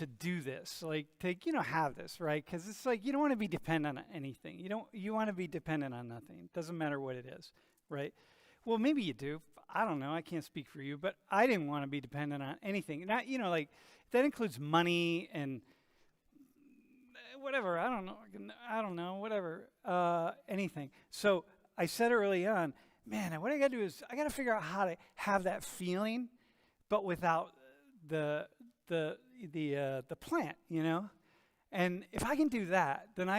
to do this, like to have this, right? Because it's like you don't want to be dependent on anything. You want to be dependent on nothing. It doesn't matter what it is, right? Well, maybe you do. I don't know. I can't speak for you, but I didn't want to be dependent on anything. Not like that includes money and whatever. I don't know. Whatever. Anything. So I said early on, man, what I got to do is I got to figure out how to have that feeling, but without the plant, And if I can do that, then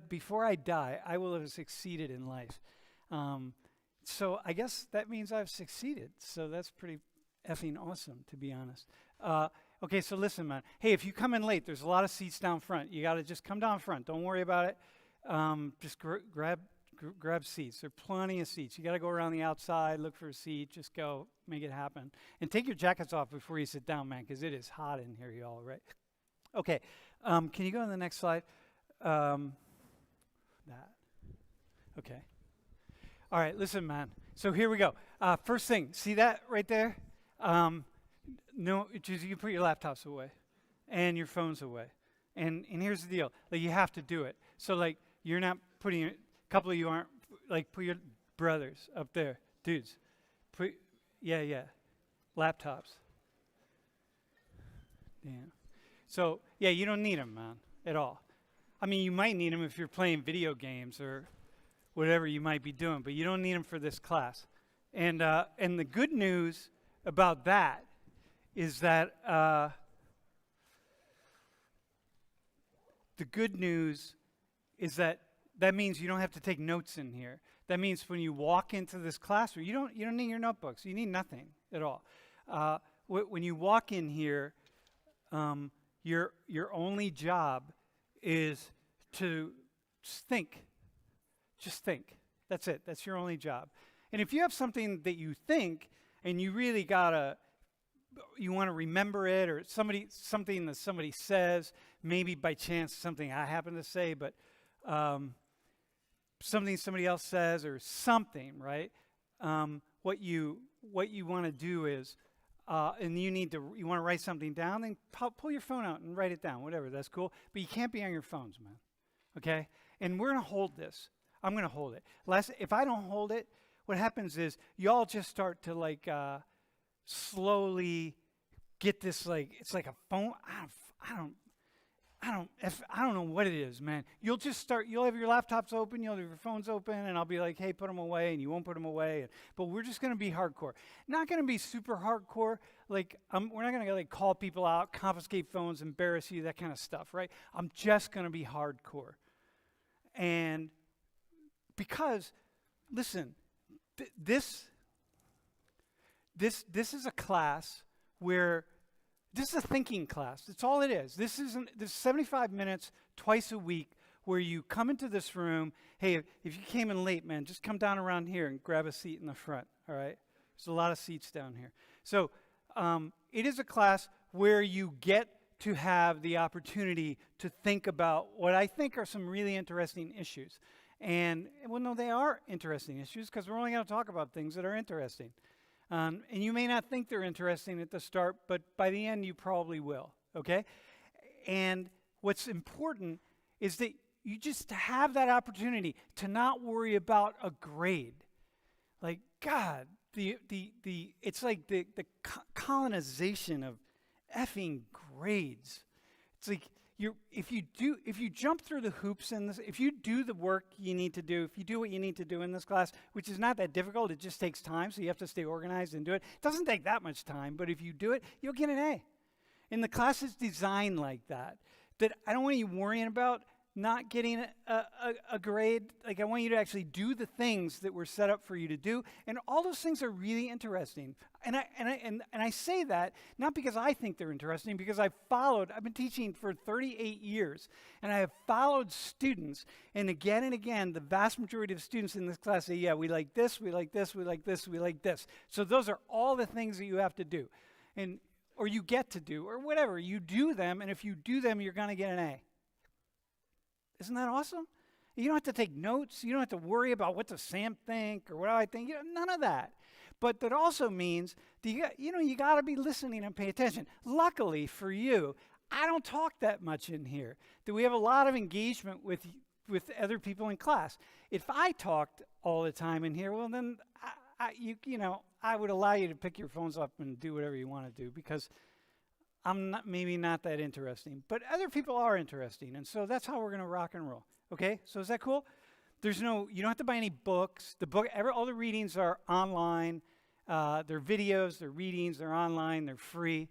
before I die, I will have succeeded in life. So I guess that means I've succeeded. So that's pretty effing awesome, to be honest. Okay, so listen, man. Hey, if you come in late, there's a lot of seats down front. You got to just come down front. Don't worry about it. Just grab seats. There are plenty of seats. You got to go around the outside, look for a seat. Just go, make it happen. And take your jackets off before you sit down, man, because it is hot in here, y'all, right? Okay, can you go on the next slide? That. Okay. All right, listen, man. So here we go. First thing, see that right there? No, just you put your laptops away and your phones away. And here's the deal. Like, you have to do it. So, like, you're not putting a couple of you aren't, like, put your brothers up there. Dudes. Laptops. Yeah. So, yeah, you don't need them, man, at all. I mean, you might need them if you're playing video games or whatever you might be doing, but you don't need them for this class. And the good news about that is that that means you don't have to take notes in here. That means when you walk into this classroom, you don't need your notebooks. You need nothing at all. When you walk in here, your only job is to think. Just think. That's it. That's your only job. And if you have something that you think and you really you want to remember it, or something that somebody says, maybe by chance something I happen to say, but something somebody else says or something, right? What you want to do is, and you want to write something down, then pull your phone out and write it down, whatever, that's cool. But you can't be on your phones, man, okay? And we're going to hold this. I'm going to hold it. If I don't hold it, what happens is y'all just start to like slowly get this, like, it's like a phone. I don't know what it is, man. You'll have your laptops open, you'll have your phones open, and I'll be like, hey, put them away, and you won't put them away. But we're just going to be hardcore. Not going to be super hardcore. Like, we're not going to like call people out, confiscate phones, embarrass you, that kind of stuff, right? I'm just going to be hardcore. And because, listen, this is a class where this is a thinking class. That's all it is. This is 75 minutes twice a week where you come into this room. Hey, if you came in late, man, just come down around here and grab a seat in the front, all right? There's a lot of seats down here. So it is a class where you get to have the opportunity to think about what I think are some really interesting issues. And, well, no, they are interesting issues because we're only going to talk about things that are interesting. And you may not think they're interesting at the start, but by the end you probably will, okay? And what's important is that you just have that opportunity to not worry about a grade. Like, God, it's like the colonization of effing grades. It's like if you jump through the hoops in this, if you do the work you need to do, if you do what you need to do in this class, which is not that difficult, it just takes time, so you have to stay organized and do it. It doesn't take that much time, but if you do it, you'll get an A. And the class is designed like that I don't want you worrying about not getting a grade. Like, I want you to actually do the things that were set up for you to do, and all those things are really interesting. And I say that not because I think they're interesting, because I've been teaching for 38 years, and I have followed students, and again, the vast majority of students in this class say, yeah, we like this, we like this, we like this, we like this. So those are all the things that you have to do, or you get to do, or whatever. You do them, and if you do them, you're going to get an A. Isn't that awesome? You don't have to take notes. You don't have to worry about what does Sam think or what do I think. None of that. But that also means that you got to be listening and pay attention. Luckily for you, I don't talk that much in here. That we have a lot of engagement with other people in class. If I talked all the time in here, well, then I would allow you to pick your phones up and do whatever you want to do, because I'm maybe not that interesting. But other people are interesting, and so that's how we're going to rock and roll. Okay? So is that cool? You don't have to buy any books. All the readings are online. They're videos, they're readings, they're online, they're free.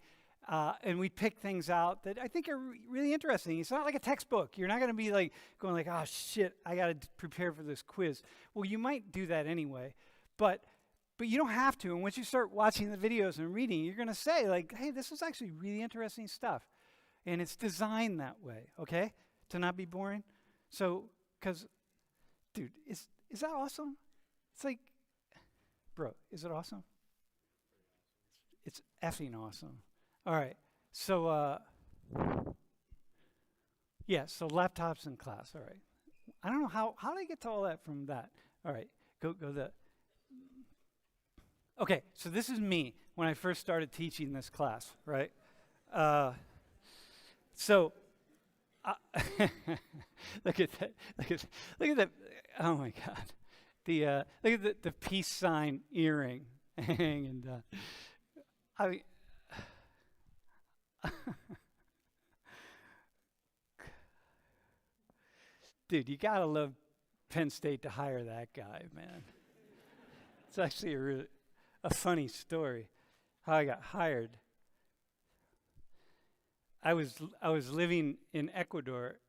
And we pick things out that I think are really interesting. It's not like a textbook. You're not going to be like going like, oh shit, I got to prepare for this quiz. Well, you might do that anyway, but you don't have to. And once you start watching the videos and reading, you're going to say like, hey, this is actually really interesting stuff. And it's designed that way, okay? To not be boring. So, because, dude, is that awesome? It's like, bro, is it awesome? It's effing awesome. All right, so, so laptops in class, all right. I don't know how did I get to all that from that? All right, go the. Okay, so this is me when I first started teaching this class, right? Look at that, look at that, oh my God. Look at the peace sign earring, and I mean, dude, you gotta love Penn State to hire that guy, man. It's actually a funny story how I got hired. I was living in Ecuador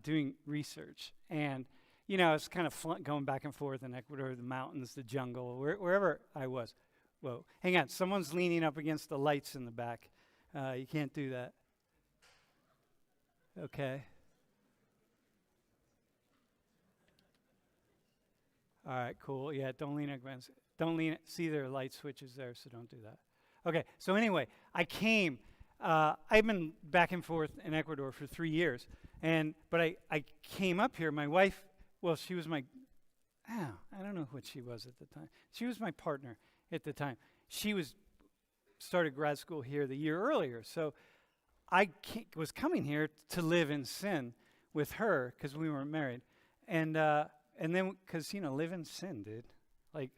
doing research, and I was kind of going back and forth in Ecuador, the mountains, the jungle, wherever I was. Whoa, hang on, someone's leaning up against the lights in the back. You can't do that. Okay. All right, cool. Yeah, don't lean against. Don't lean. See, there are light switches there, so don't do that. Okay. So anyway, I came. I've been back and forth in Ecuador for 3 years, but I came up here. My wife, well, she was I don't know what she was at the time. She was my partner at the time. She started grad school here the year earlier, so I was coming here to live in sin with her because we weren't married, and then because live in sin, dude, like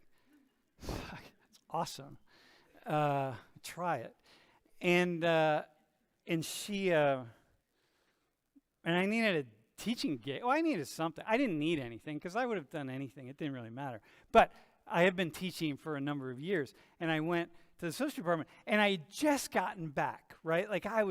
it's awesome. Try it, and she and I needed a teaching gig. Oh, I needed something. I didn't need anything because I would have done anything. It didn't really matter. But I had been teaching for a number of years, and I went to the social department, and I had just gotten back, right? Like I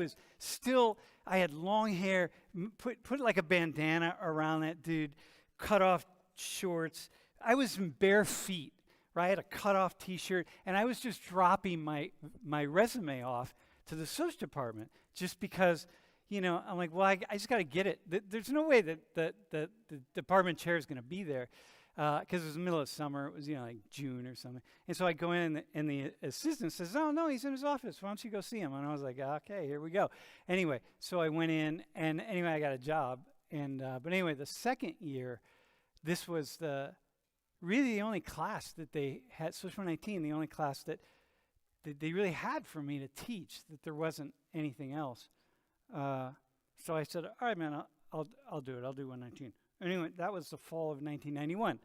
had long hair, put like a bandana around that dude, cut off shorts. I was in bare feet, right? I had a cut off t-shirt, and I was just dropping my resume off to the social department just because, I'm like, well, I just got to get it. There's no way that the department chair is going to be there. Because it was the middle of summer. It was, like June or something. And so I go in, and the assistant says, oh, no, he's in his office. Why don't you go see him? And I was like, okay, here we go. Anyway, so I went in, and anyway, I got a job. But anyway, the second year, this was really the only class that they had, Social 19, the only class that they really had for me to teach, that there wasn't anything else. So I said, all right, man, I'll do it. I'll do 119. Anyway, that was the fall of 1991,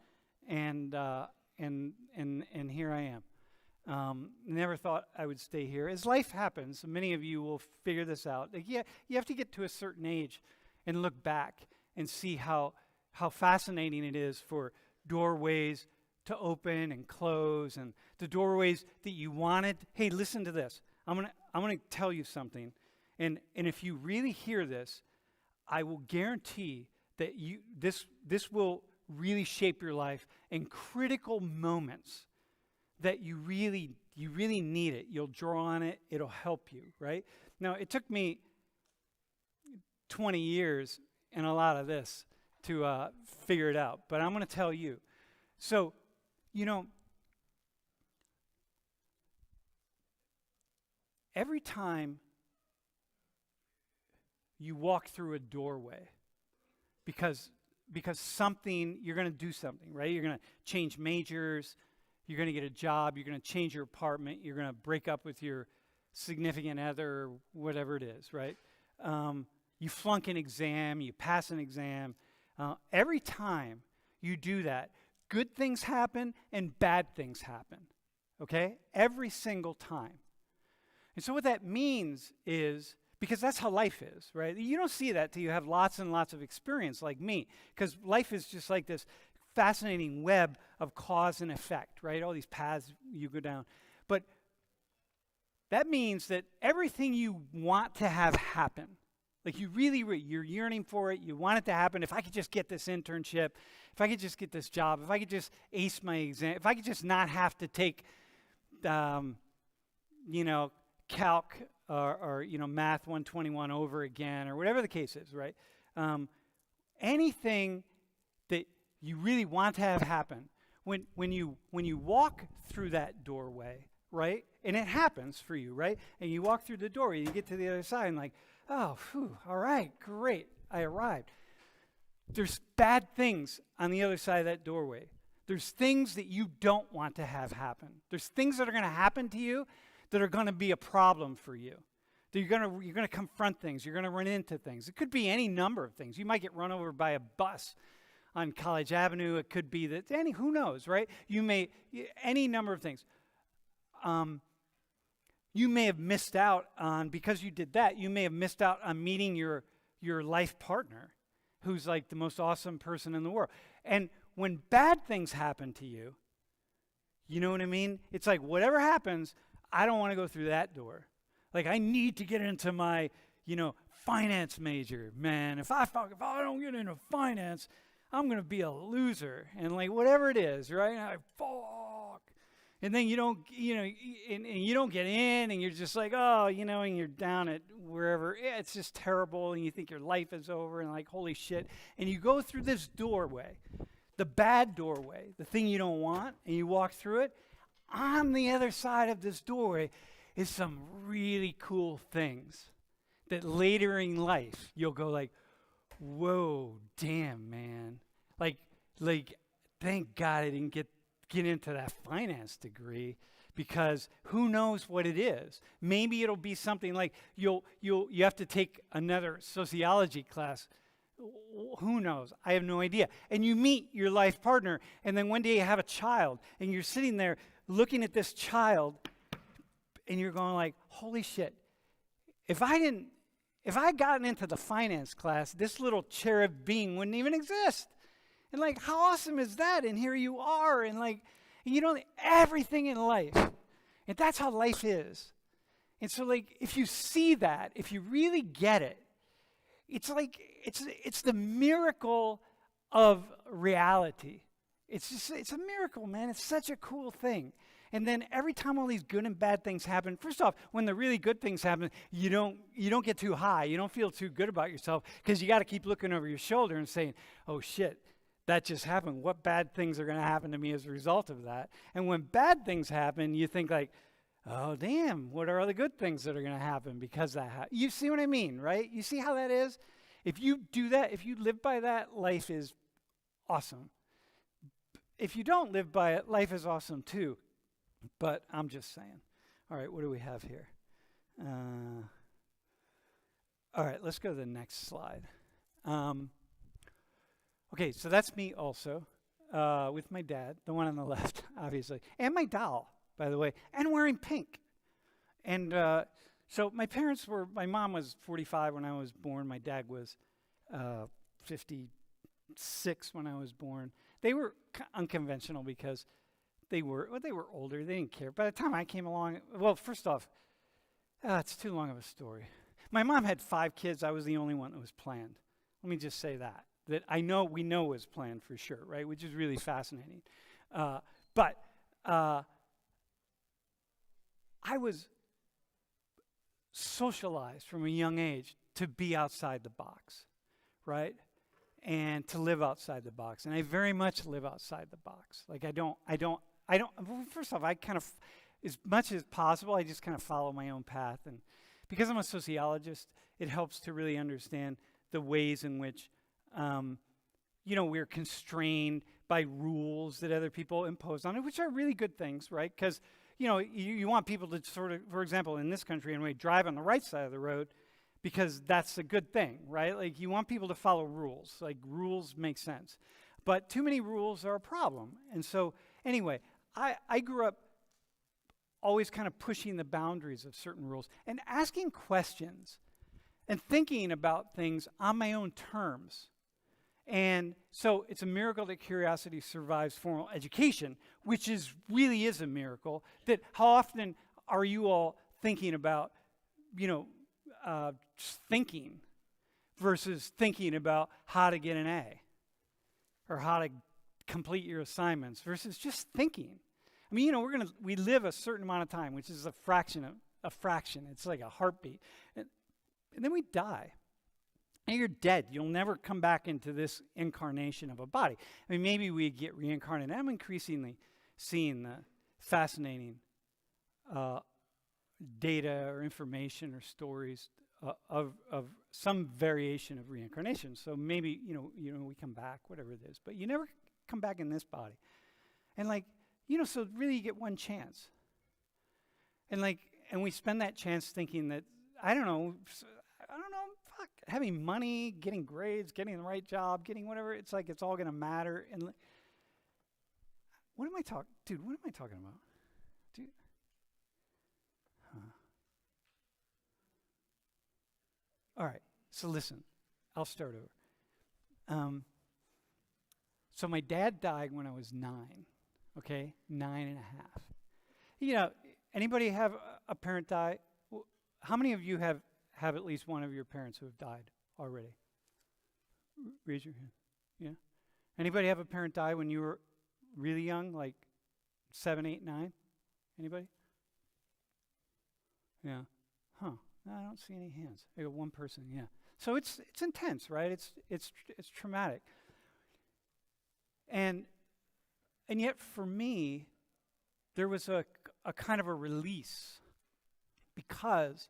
and here I am. Never thought I would stay here. As life happens, many of you will figure this out. Like, you have to get to a certain age and look back and see how fascinating it is for doorways to open and close, and the doorways that you wanted. Hey, listen to this. I'm gonna tell you something, and if you really hear this, I will guarantee that this will really shape your life in critical moments that you really need it. You'll draw on it. It'll help you, right? Now, it took me 20 years and a lot of this to figure it out, but I'm going to tell you. So, every time you walk through a doorway, because you're going to do something, right? You're going to change majors, you're going to get a job, you're going to change your apartment, you're going to break up with your significant other, or whatever it is, right? you flunk an exam, you pass an exam. Every time you do that, good things happen and bad things happen, okay? Every single time. And so what that means is, because that's how life is, right? You don't see that till you have lots and lots of experience like me, because life is just like this fascinating web of cause and effect, right? All these paths you go down. But that means that everything you want to have happen, like you really, you're yearning for it, you want it to happen. If I could just get this internship, if I could just get this job, if I could just ace my exam, if I could just not have to take, calc or math 121 over again, or whatever the case is, right? Anything that you really want to have happen, when you walk through that doorway, right? And it happens for you, right? And you walk through the doorway, you get to the other side, and like, oh, phew, all right, great, I arrived. There's bad things on the other side of that doorway. There's things that you don't want to have happen. There's things that are going to happen to you that are going to be a problem for you. That you're going to confront things. You're going to run into things. It could be any number of things. You might get run over by a bus on College Avenue. It could be that who knows, right? Any number of things. You may have missed out on, because you did that, you may have missed out on meeting your life partner, who's like the most awesome person in the world. And when bad things happen to you, you know what I mean? It's like, whatever happens, I don't want to go through that door. Like, I need to get into my, finance major, man. If I don't get into finance, I'm going to be a loser. And like, whatever it is, right? Fuck. And then you don't get in, and you're just like, and you're down at wherever. Yeah, it's just terrible, and you think your life is over, and like, holy shit. And you go through this doorway, the bad doorway, the thing you don't want, and you walk through it. On the other side of this doorway is some really cool things that later in life you'll go like, whoa, damn, man. Like, thank God I didn't get into that finance degree, because who knows what it is. Maybe it'll be something like you have to take another sociology class. Who knows? I have no idea. And you meet your life partner, and then one day you have a child, and you're sitting there looking at this child, and you're going like, holy shit, if I had gotten into the finance class, this little cherub being wouldn't even exist. And like, how awesome is that? And here you are, and like, everything in life. And that's how life is. And so like, if you see that, if you really get it, it's like, it's the miracle of reality. It's a miracle, man. It's such a cool thing. And then every time all these good and bad things happen, first off, when the really good things happen, you don't get too high. You don't feel too good about yourself, because you got to keep looking over your shoulder and saying, oh shit, that just happened. What bad things are going to happen to me as a result of that? And when bad things happen, you think like, oh damn, what are all the good things that are going to happen because that happened? You see what I mean, right? You see how that is? If you do that, if you live by that, life is awesome. If you don't live by it, life is awesome too. But I'm just saying. All right, what do we have here? All right, let's go to the next slide. Okay, so that's me also, with my dad, the one on the left, obviously, and my doll, by the way, and wearing pink. And so my mom was 45 when I was born. My dad was 56 when I was born. They were unconventional because they were older. They didn't care. By the time I came along, well, first off, it's too long of a story. My mom had 5 kids. I was the only one that was planned. Let me just say that we know was planned for sure, right? Which is really fascinating. But I was socialized from a young age to be outside the box, right? And to live outside the box. And I very much live outside the box. Like first off, I kind of, as much as possible, I just kind of follow my own path. And because I'm a sociologist, it helps to really understand the ways in which, we're constrained by rules that other people impose on it, which are really good things, right? Because, you want people to sort of, for example, in this country, anyway, drive on the right side of the road because that's a good thing, right? Like, you want people to follow rules. Like, rules make sense. But too many rules are a problem. And so, anyway, I grew up always kind of pushing the boundaries of certain rules and asking questions and thinking about things on my own terms. And so it's a miracle that curiosity survives formal education, which really is a miracle. That how often are you all thinking about, just thinking versus thinking about how to get an A or how to complete your assignments versus just thinking? I mean, we live a certain amount of time, which is a fraction. It's like a heartbeat. And then we die. And you're dead. You'll never come back into this incarnation of a body. I mean, maybe we get reincarnated. I'm increasingly seeing the fascinating data or information or stories of some variation of reincarnation. So maybe, we come back, whatever it is. But you never come back in this body. And so really you get one chance. And we spend that chance thinking that, I don't know, having money, getting grades, getting the right job, getting whatever, it's like it's all going to matter. And what am I talking about? Dude. All right, so listen, I'll start over. So my dad died when I was 9, okay? 9.5. Anybody have a parent die? How many of you have at least one of your parents who have died already? Raise your hand. Yeah. Anybody have a parent die when you were really young, like 7, 8, 9? Anybody? Yeah. Huh. No, I don't see any hands. I got one person. Yeah. So it's intense, right? It's traumatic. And yet for me, there was a kind of a release because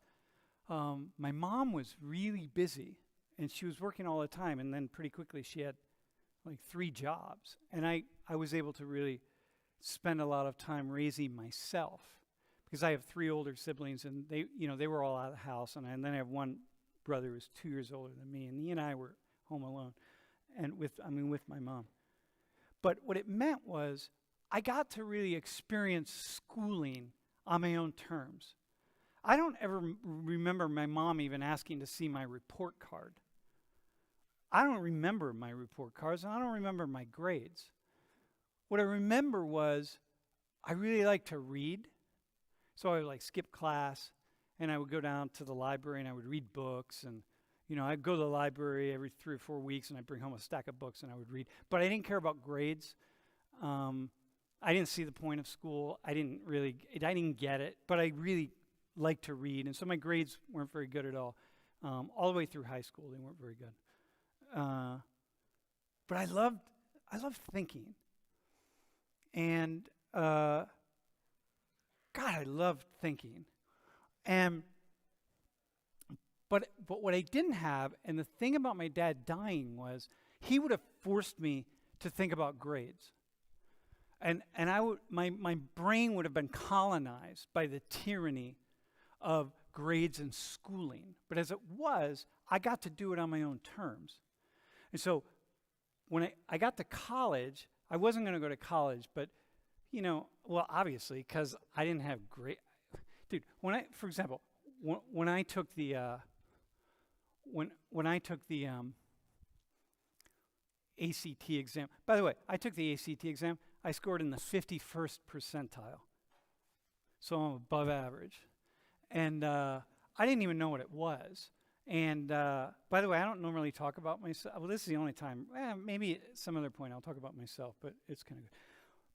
my mom was really busy, and she was working all the time, and then pretty quickly she had 3 jobs. And I was able to really spend a lot of time raising myself because I have 3 older siblings, and they were all out of the house, and then I have one brother who's 2 years older than me, and he and I were home alone, and with my mom. But what it meant was I got to really experience schooling on my own terms. I don't ever remember my mom even asking to see my report card. I don't remember my report cards, and I don't remember my grades. What I remember was I really liked to read, so I would skip class, and I would go down to the library, and I would read books, and I'd go to the library every 3 or 4 weeks, and I'd bring home a stack of books, and I would read. But I didn't care about grades. I didn't see the point of school. I didn't get it, but I really liked to read, and so my grades weren't very good at all. All the way through high school, they weren't very good. But I loved thinking, and God, I loved thinking, but what I didn't have, and the thing about my dad dying was, he would have forced me to think about grades. And my brain would have been colonized by the tyranny of grades and schooling. But as it was, I got to do it on my own terms. And so when I got to college, I wasn't going to go to college, but obviously, because I didn't have great. Dude, for example, when I took the ACT exam. By the way, I took the ACT exam. I scored in the 51st percentile. So I'm above average. And I didn't even know what it was. And by the way, I don't normally talk about myself. Well, this is the only time. Maybe at some other point I'll talk about myself, but it's kind of good.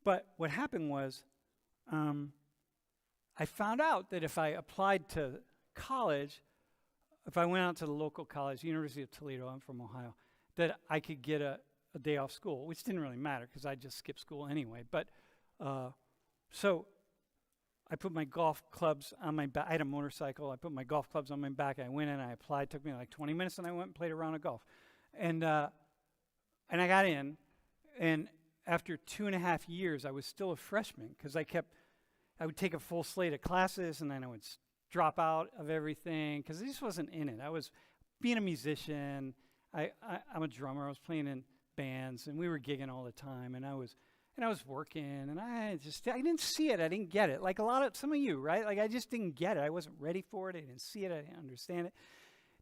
But what happened was I found out that if I applied to college, if I went out to the local college, University of Toledo, I'm from Ohio, that I could get a day off school, which didn't really matter because I just skipped school anyway. But so I put my golf clubs on my back. I had a motorcycle. I put my golf clubs on my back. I went in, I applied. It took me 20 minutes, and I went and played a round of golf. And I got in, and after 2.5 years, I was still a freshman because I would take a full slate of classes, and then I would drop out of everything because I just wasn't in it. I was being a musician. I'm a drummer. I was playing in bands, and we were gigging all the time, and I was working, and I didn't see it. I didn't get it. Like some of you, right? Like I just didn't get it. I wasn't ready for it. I didn't see it. I didn't understand it.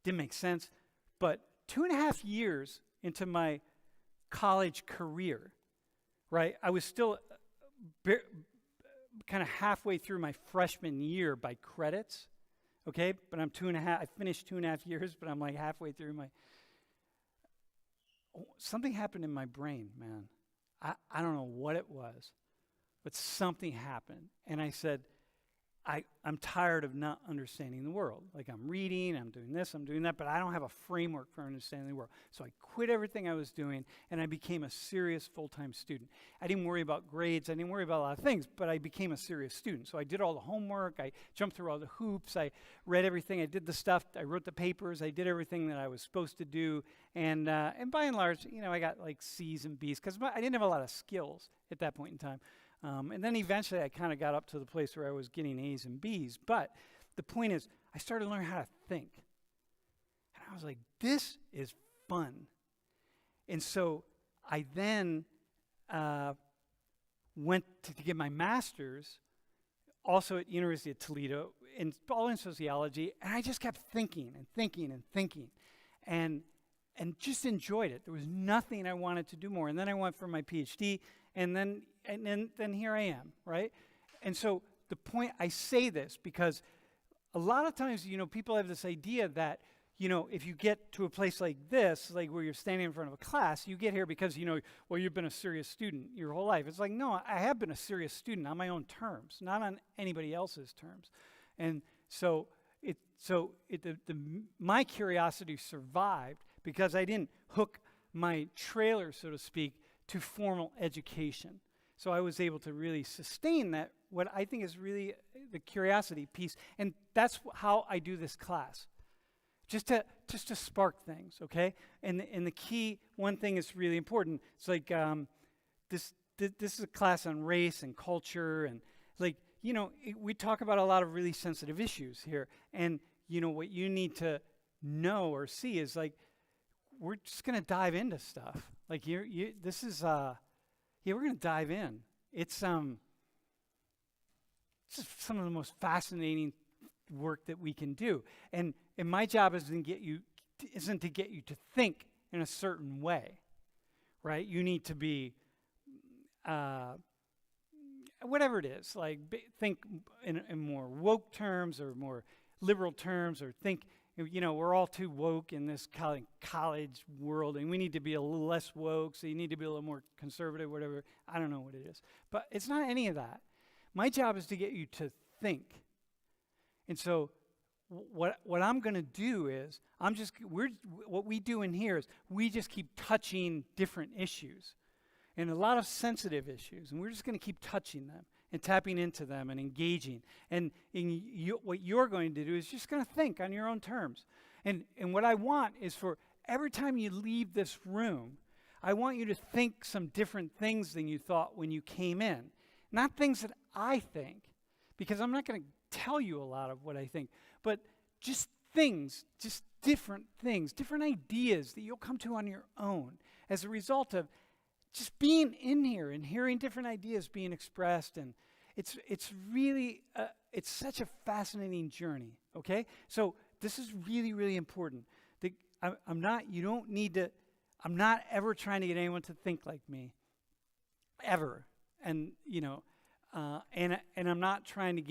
Didn't make sense. But 2.5 years into my college career, right? I was still kind of halfway through my freshman year by credits, okay? But I'm 2.5. I finished 2.5 years, but I'm like halfway through something happened in my brain, man. I don't know what it was, but something happened. And I said, I'm tired of not understanding the world. Like I'm reading, I'm doing this, I'm doing that, but I don't have a framework for understanding the world. So I quit everything I was doing, and I became a serious full-time student. I didn't worry about grades, I didn't worry about a lot of things, but I became a serious student. So I did all the homework, I jumped through all the hoops, I read everything, I did the stuff, I wrote the papers, I did everything that I was supposed to do, and by and large, I got like C's and B's, because I didn't have a lot of skills at that point in time. And then eventually I kind of got up to the place where I was getting A's and B's. But the point is, I started to learn how to think. And I was like, this is fun. And so I then went to get my master's, also at University of Toledo, all in sociology. And I just kept thinking and thinking and thinking. And just enjoyed it. There was nothing I wanted to do more. And then I went for my PhD, and then here I am, right? And so the point, I say this because a lot of times, people have this idea that, if you get to a place like this, like where you're standing in front of a class, you get here because, you've been a serious student your whole life. It's like, no, I have been a serious student on my own terms, not on anybody else's terms. And so my curiosity survived because I didn't hook my trailer, so to speak, to formal education. So I was able to really sustain that, what I think is really the curiosity piece. And that's how I do this class. Just to spark things, okay? And the key, one thing is really important. It's like this is a class on race and culture, and we talk about a lot of really sensitive issues here. And what you need to know or see is like, we're just gonna dive into stuff. Like we're gonna dive in. It's just some of the most fascinating work that we can do. And my job isn't to get you to think in a certain way, right? You need to be whatever it is, like think in more woke terms or more liberal terms, or think, we're all too woke in this college world, and we need to be a little less woke, so you need to be a little more conservative, whatever. I don't know what it is. But it's not any of that. My job is to get you to think. And so what I'm going to do is, what we do in here is we just keep touching different issues, and a lot of sensitive issues, and we're just going to keep touching them and tapping into them and engaging. And what you're going to do is just going to think on your own terms. And what I want is for every time you leave this room, I want you to think some different things than you thought when you came in. Not things that I think, because I'm not going to tell you a lot of what I think, but just things, just different things, different ideas that you'll come to on your own as a result of just being in here and hearing different ideas being expressed. And it's really, it's such a fascinating journey, okay? So this is really, really important. I'm not ever trying to get anyone to think like me, ever. And, and I'm never trying to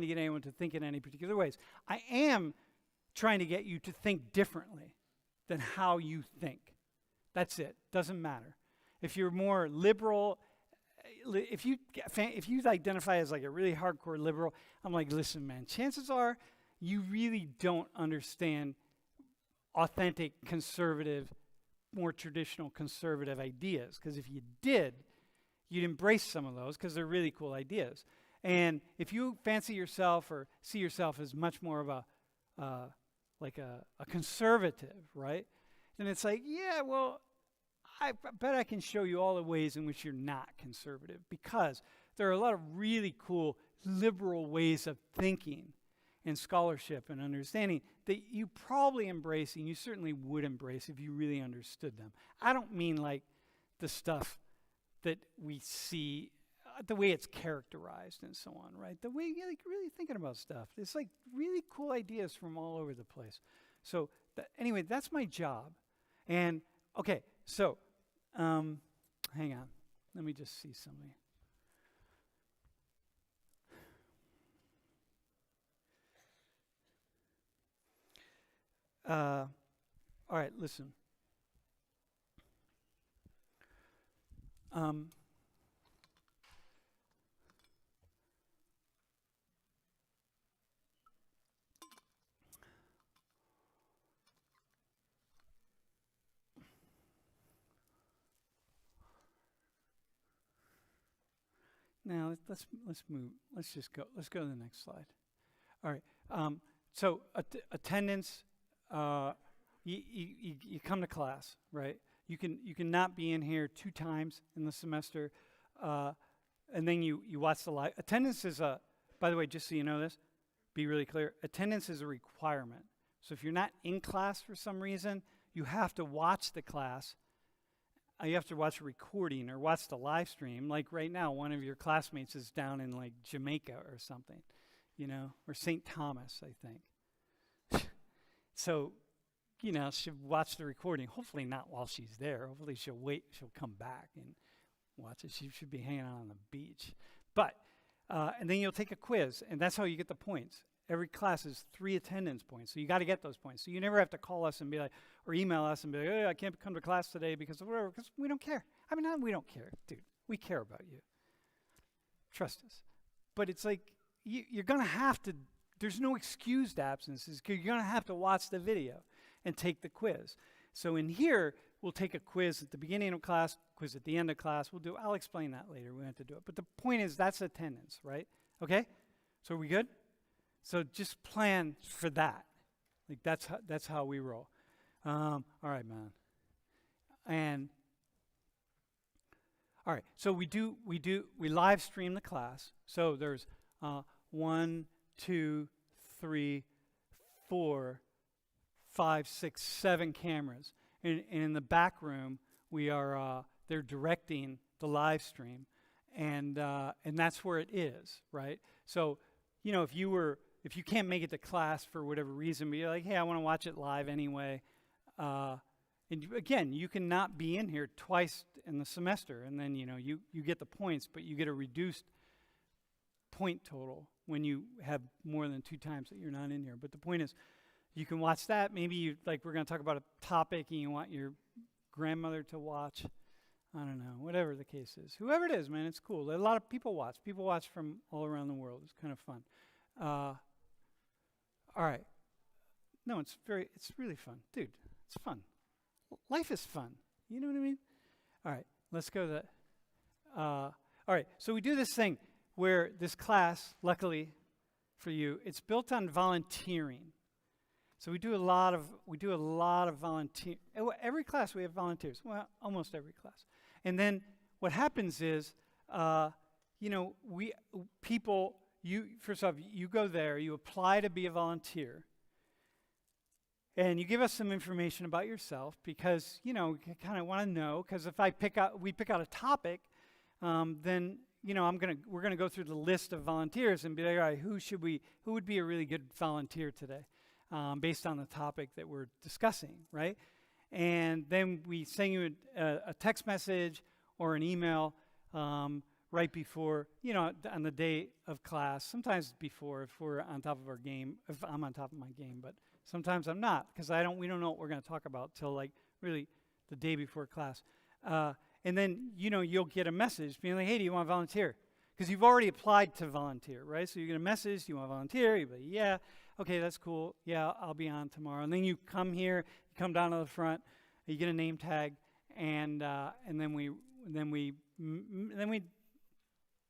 get anyone to think in any particular ways. I am trying to get you to think differently than how you think. That's it. Doesn't matter. If you're more liberal, if you identify as like a really hardcore liberal, I'm like, listen, man, chances are you really don't understand authentic conservative, more traditional conservative ideas. Because if you did, you'd embrace some of those because they're really cool ideas. And if you fancy yourself or see yourself as much more of a conservative, right? Then it's like, yeah, well, I bet I can show you all the ways in which you're not conservative, because there are a lot of really cool liberal ways of thinking. and scholarship and understanding that you probably embrace, and you certainly would embrace if you really understood them. I don't mean like the stuff that we see, the way it's characterized and so on, right? The way you're like really thinking about stuff. It's like really cool ideas from all over the place. So anyway, that's my job. And okay, so hang on. Let me just see something. All right, listen. Now let's move. Let's just go. Let's go to the next slide. All right. So attendance. You come to class, right? You can not be in here 2 times in the semester, and then you watch the live. Attendance is by the way, just so you know this, be really clear. Attendance is a requirement. So if you're not in class for some reason, you have to watch the class. You have to watch a recording or watch the live stream. Like right now, one of your classmates is down in like Jamaica or something, or St. Thomas, I think. So, she'll watch the recording. Hopefully not while she's there. Hopefully she'll come back and watch it. She should be hanging out on the beach. But, and then you'll take a quiz, and that's how you get the points. Every class is 3 attendance points, so you got to get those points. So you never have to call us and be like, or email us and be like, oh, I can't come to class today because of whatever, because we don't care. I mean, we don't care, dude. We care about you. Trust us. But it's like, you're going to have to, there's no excused absences, because you're going to have to watch the video and take the quiz. So in here, we'll take a quiz at the beginning of class, quiz at the end of class. I'll explain that later. We have to do it. But the point is, that's attendance, right? Okay? So are we good? So just plan for that. Like that's how we roll. All right, man. And all right, so we live stream the class. So there's 1, 2, 3, 4, 5, 6, 7 cameras. And in the back room, they're directing the live stream, and that's where it is, right? So, if you can't make it to class for whatever reason, but you're like, hey, I want to watch it live anyway. And again, you cannot be in here twice in the semester, and then you get the points, but you get a reduced point total when you have more than 2 times that you're not in here. But the point is, you can watch that. Maybe we're going to talk about a topic, and you want your grandmother to watch. I don't know, whatever the case is. Whoever it is, man, it's cool. A lot of people watch. People watch from all around the world. It's kind of fun. All right. No, it's really fun. Dude, it's fun. Life is fun. You know what I mean? All right, let's go to that. All right, so we do this thing where this class, luckily for you, it's built on volunteering. So we do a lot of volunteer. Every class we have volunteers. Well, almost every class. And then what happens is, first off, you go there, you apply to be a volunteer, and you give us some information about yourself because, we kind of want to know, because if we pick out a topic, then, we're going to go through the list of volunteers and be like, all right, who would be a really good volunteer today, based on the topic that we're discussing, right? And then we send you a text message or an email, right before, on the day of class, sometimes before if we're on top of our game, if I'm on top of my game, but sometimes I'm not, because we don't know what we're going to talk about till really the day before class. And then, you'll get a message being like, hey, do you want to volunteer? Because you've already applied to volunteer, right? So you get a message, do you want to volunteer? You'll be like, yeah, okay, that's cool. Yeah, I'll be on tomorrow. And then you come here, you come down to the front, you get a name tag, and then we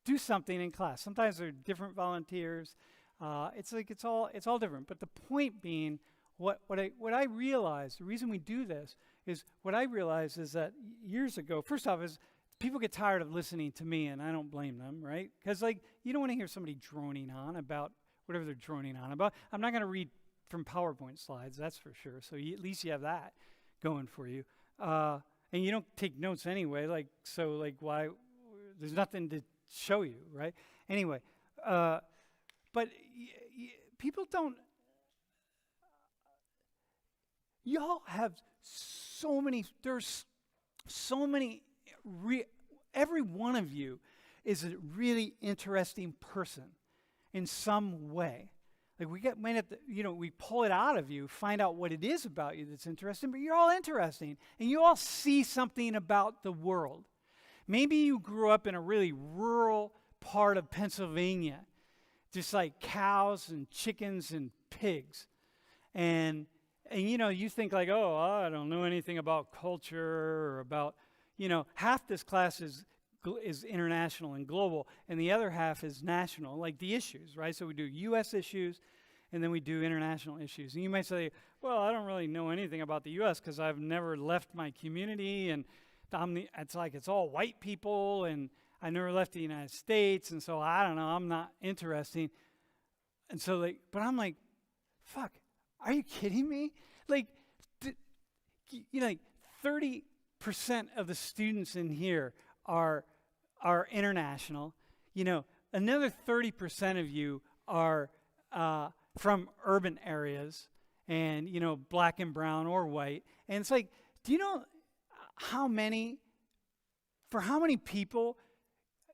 do something in class. Sometimes there are different volunteers. It's all different. But the point being, what I realized, the reason we do this is what I realized is that years ago, first off, is people get tired of listening to me, and I don't blame them, right? Because you don't want to hear somebody droning on about whatever they're droning on about. I'm not going to read from PowerPoint slides, that's for sure. So at least you have that going for you. And you don't take notes anyway, like why? There's nothing to show you, right? Anyway, but people don't. Y'all have so many. There's so many. Every one of you is a really interesting person in some way. Like we pull it out of you, find out what it is about you that's interesting, but you're all interesting, and you all see something about the world. Maybe you grew up in a really rural part of Pennsylvania, just like cows and chickens and pigs, and you think like, oh, I don't know anything about culture or about, half this class is international and global, and the other half is national, like the issues, right? So we do U.S. issues, and then we do international issues. And you might say, well, I don't really know anything about the U.S. because I've never left my community, and it's all white people, and I never left the United States, and so I don't know, I'm not interesting. And so but I'm like, fuck, are you kidding me? Like, 30% of the students in here are international. Another 30% of you are from urban areas, and black and brown or white. And it's like, do you know how many people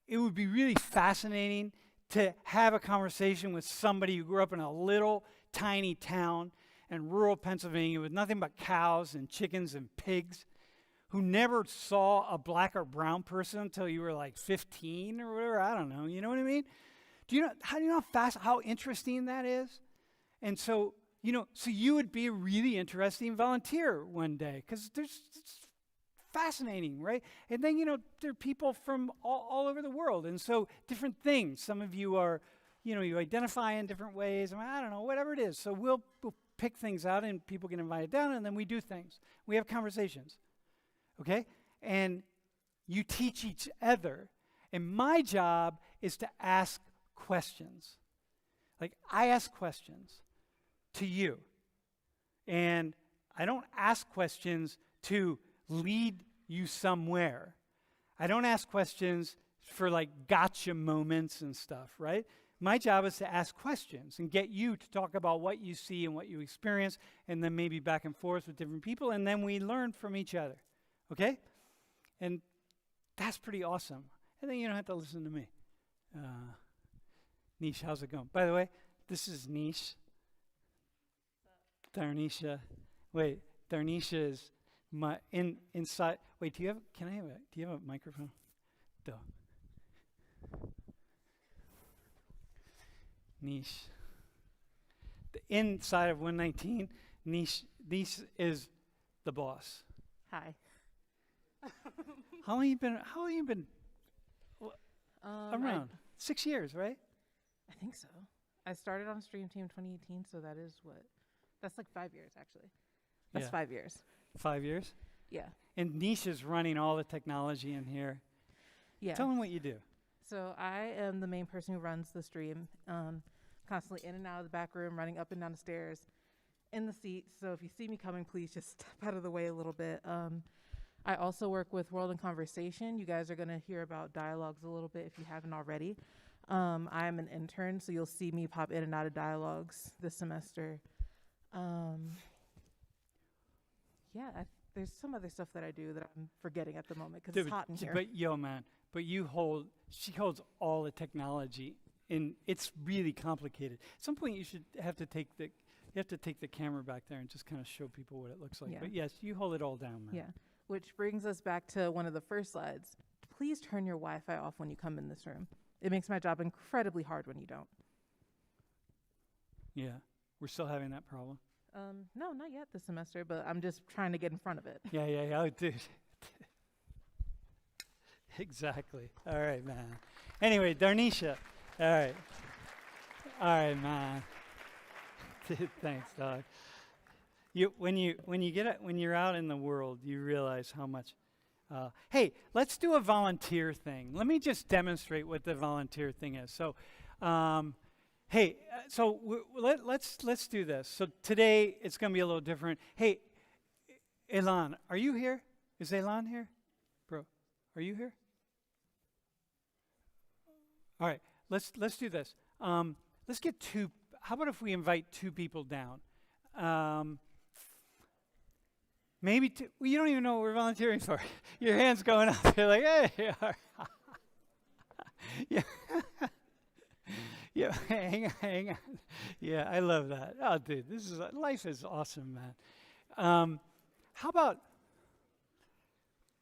it would be really fascinating to have a conversation with somebody who grew up in a little tiny town in rural Pennsylvania with nothing but cows and chickens and pigs, who never saw a black or brown person until you were like 15 or whatever? I don't know. You know what I mean? Do you know how interesting that is? And so, so you would be a really interesting volunteer one day, because it's fascinating, right? And then, there are people from all over the world, and so different things. Some of you are, you identify in different ways. I don't know, whatever it is. So we'll pick things out, and people get invited down, and then we do things. We have conversations, okay? And you teach each other. And my job is to ask questions. Like, I ask questions to you. And I don't ask questions to lead you somewhere. I don't ask questions for like gotcha moments and stuff, right? My job is to ask questions and get you to talk about what you see and what you experience, and then maybe back and forth with different people, and then we learn from each other, okay? And that's pretty awesome. And then you don't have to listen to me. Nish, how's it going? By the way, this is Nish. Darniesha. Wait, Darniesha is my inside. Wait, do you have a microphone? Duh. Nish. The inside of 119, Nish is the boss. Hi. How long you been around? 6 years, right? I think so. I started on Stream Team 2018, so that's like 5 years, actually. That's 5 years. 5 years? Yeah. And Nish is running all the technology in here. Yeah. Tell them what you do. So I am the main person who runs the stream, constantly in and out of the back room, running up and down the stairs, in the seats. So if you see me coming, please just step out of the way a little bit. I also work with World in Conversation. You guys are going to hear about dialogues a little bit if you haven't already. I'm an intern, so you'll see me pop in and out of dialogues this semester. There's some other stuff that I do that I'm forgetting at the moment because it's hot in here. But she holds all the technology, and it's really complicated. At some point, you have to take the camera back there and just kind of show people what it looks like. Yeah. But yes, you hold it all down, man. Yeah, which brings us back to one of the first slides. Please turn your Wi-Fi off when you come in this room. It makes my job incredibly hard when you don't. Yeah, we're still having that problem. No, not yet this semester, but I'm just trying to get in front of it. Yeah, oh, dude. Exactly. All right, man. Anyway, Darniesha. All right, man. Thanks, dog. When you're out in the world, you realize how much. Hey, let's do a volunteer thing. Let me just demonstrate what the volunteer thing is. So, Hey, so let's do this. So today it's going to be a little different. Hey, Elan, are you here? Is Elan here? Bro, are you here? All right, let's do this. Let's get two. How about if we invite two people down? Maybe two. Well, you don't even know what we're volunteering for. Your hand's going up. You're like, hey, yeah. Yeah, hang on. Yeah, I love that. Oh, dude, life is awesome, man. How about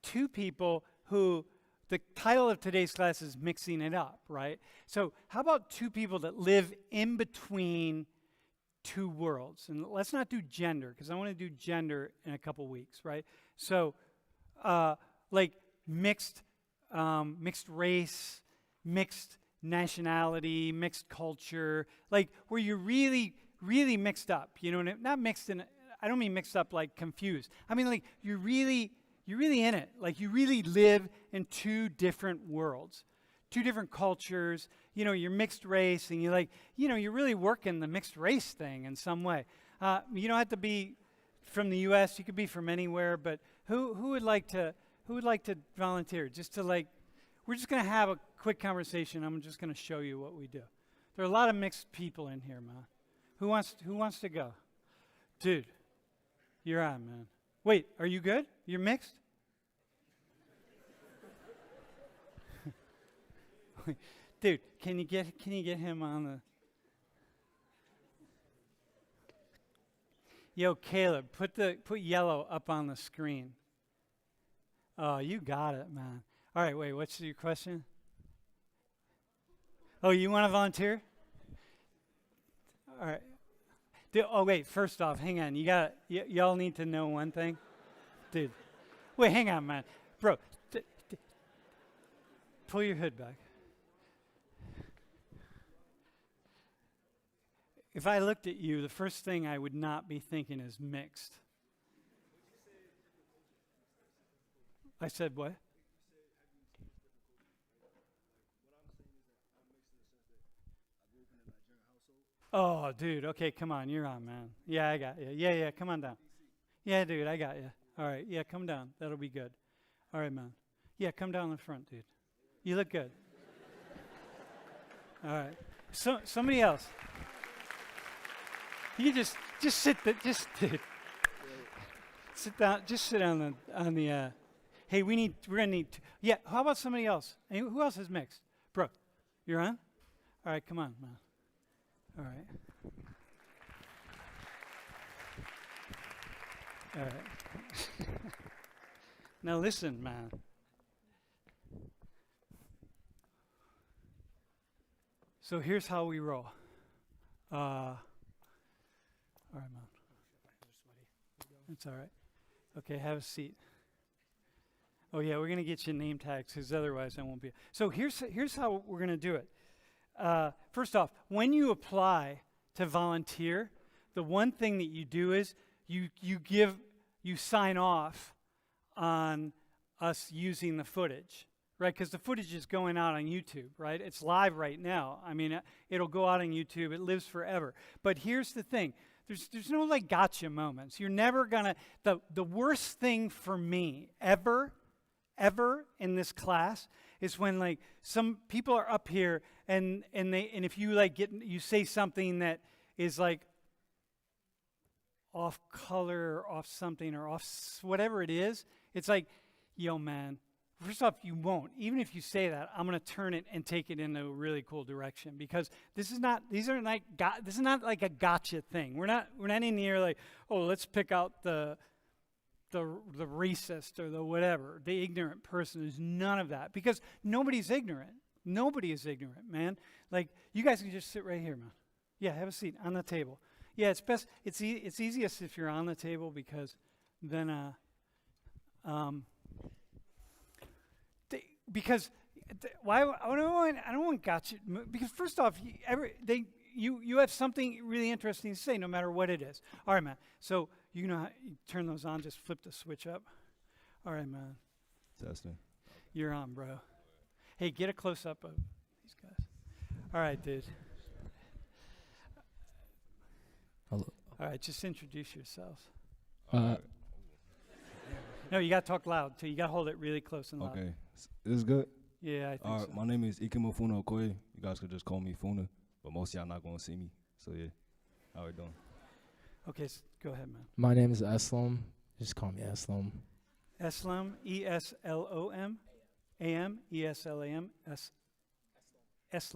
two people who the title of today's class is Mixing It Up, right? So how about two people that live in between two worlds? And let's not do gender, because I want to do gender in a couple weeks, right? So like mixed race, mixed nationality, mixed culture, like where you're really, really mixed up, you know, not mixed in, I don't mean mixed up like confused. I mean like you're really in it. Like you really live in two different worlds, two different cultures. You know, you're mixed race and you're like, you know, you're really working the mixed race thing in some way. You don't have to be from the U.S. You could be from anywhere, but who would like to volunteer just to like, we're just going to have a quick conversation. I'm just going to show you what we do. There are a lot of mixed people in here, man. Who wants to go? Dude, you're on, man. Wait, are you good? You're mixed? Dude, can you get him on the Yo, Caleb, put yellow up on the screen. Oh, you got it, man. All right, wait, what's your question? Oh, you want to volunteer? All right. Oh, wait, first off, hang on. Y'all need to know one thing. Dude, wait, hang on, man. Bro, pull your hood back. If I looked at you, the first thing I would not be thinking is mixed. I said what? Oh, dude. Okay, come on. You're on, man. Yeah, I got you. Yeah. Come on down. Yeah, dude, I got you. All right. Yeah, come down. That'll be good. All right, man. Yeah, come down the front, dude. You look good. All right. So somebody else. You can just sit. Dude. Sit down. Just sit on the. Hey, we're gonna need. Yeah. How about somebody else? Hey, who else is mixed? Brooke, you're on. All right. Come on, man. All right. All right. Now listen, man. So here's how we roll. All right, man. That's all right. Okay, have a seat. Oh yeah, we're gonna get you name tags because otherwise I won't be. So here's how we're gonna do it. First off, when you apply to volunteer, the one thing that you do is you sign off on us using the footage, right? Because the footage is going out on YouTube, right? It's live right now. I mean, it'll go out on YouTube. It lives forever. But here's the thing. There's no like gotcha moments. You're never gonna, the worst thing for me ever in this class is when like some people are up here and if you like you say something that is like off color or off something or off whatever it is, it's like, yo man, first off, you won't. Even if you say that, I'm going to turn it and take it in a really cool direction because this is not like a gotcha thing. We're not in here like, oh, let's pick out the racist or the whatever, the ignorant person. There's none of that because nobody's ignorant. Nobody is ignorant, man. Like you guys can just sit right here, man. Yeah, have a seat on the table. Yeah, it's best. It's easiest if you're on the table because then why I don't want gotcha because first off you have something really interesting to say no matter what it is. All right, man. So you know how you turn those on, just flip the switch up. All right, man. Testing. You're on, bro. Hey, get a close up of these guys. All right, dude. Hello. All right, just introduce yourselves. Uh, No, you got to talk loud, too. You got to hold it really close and loud. Okay, this is good. Yeah, I think All right, so. my name is Ikemo Funa Okoye. You guys could just call me Funa, but most of y'all not gonna see me. So yeah, how we doing? Okay, go ahead, man. my name is Eslam. Just call me Eslam. Eslam, E-S-L-O-M, A-M, E-S-L-A-M, Eslam.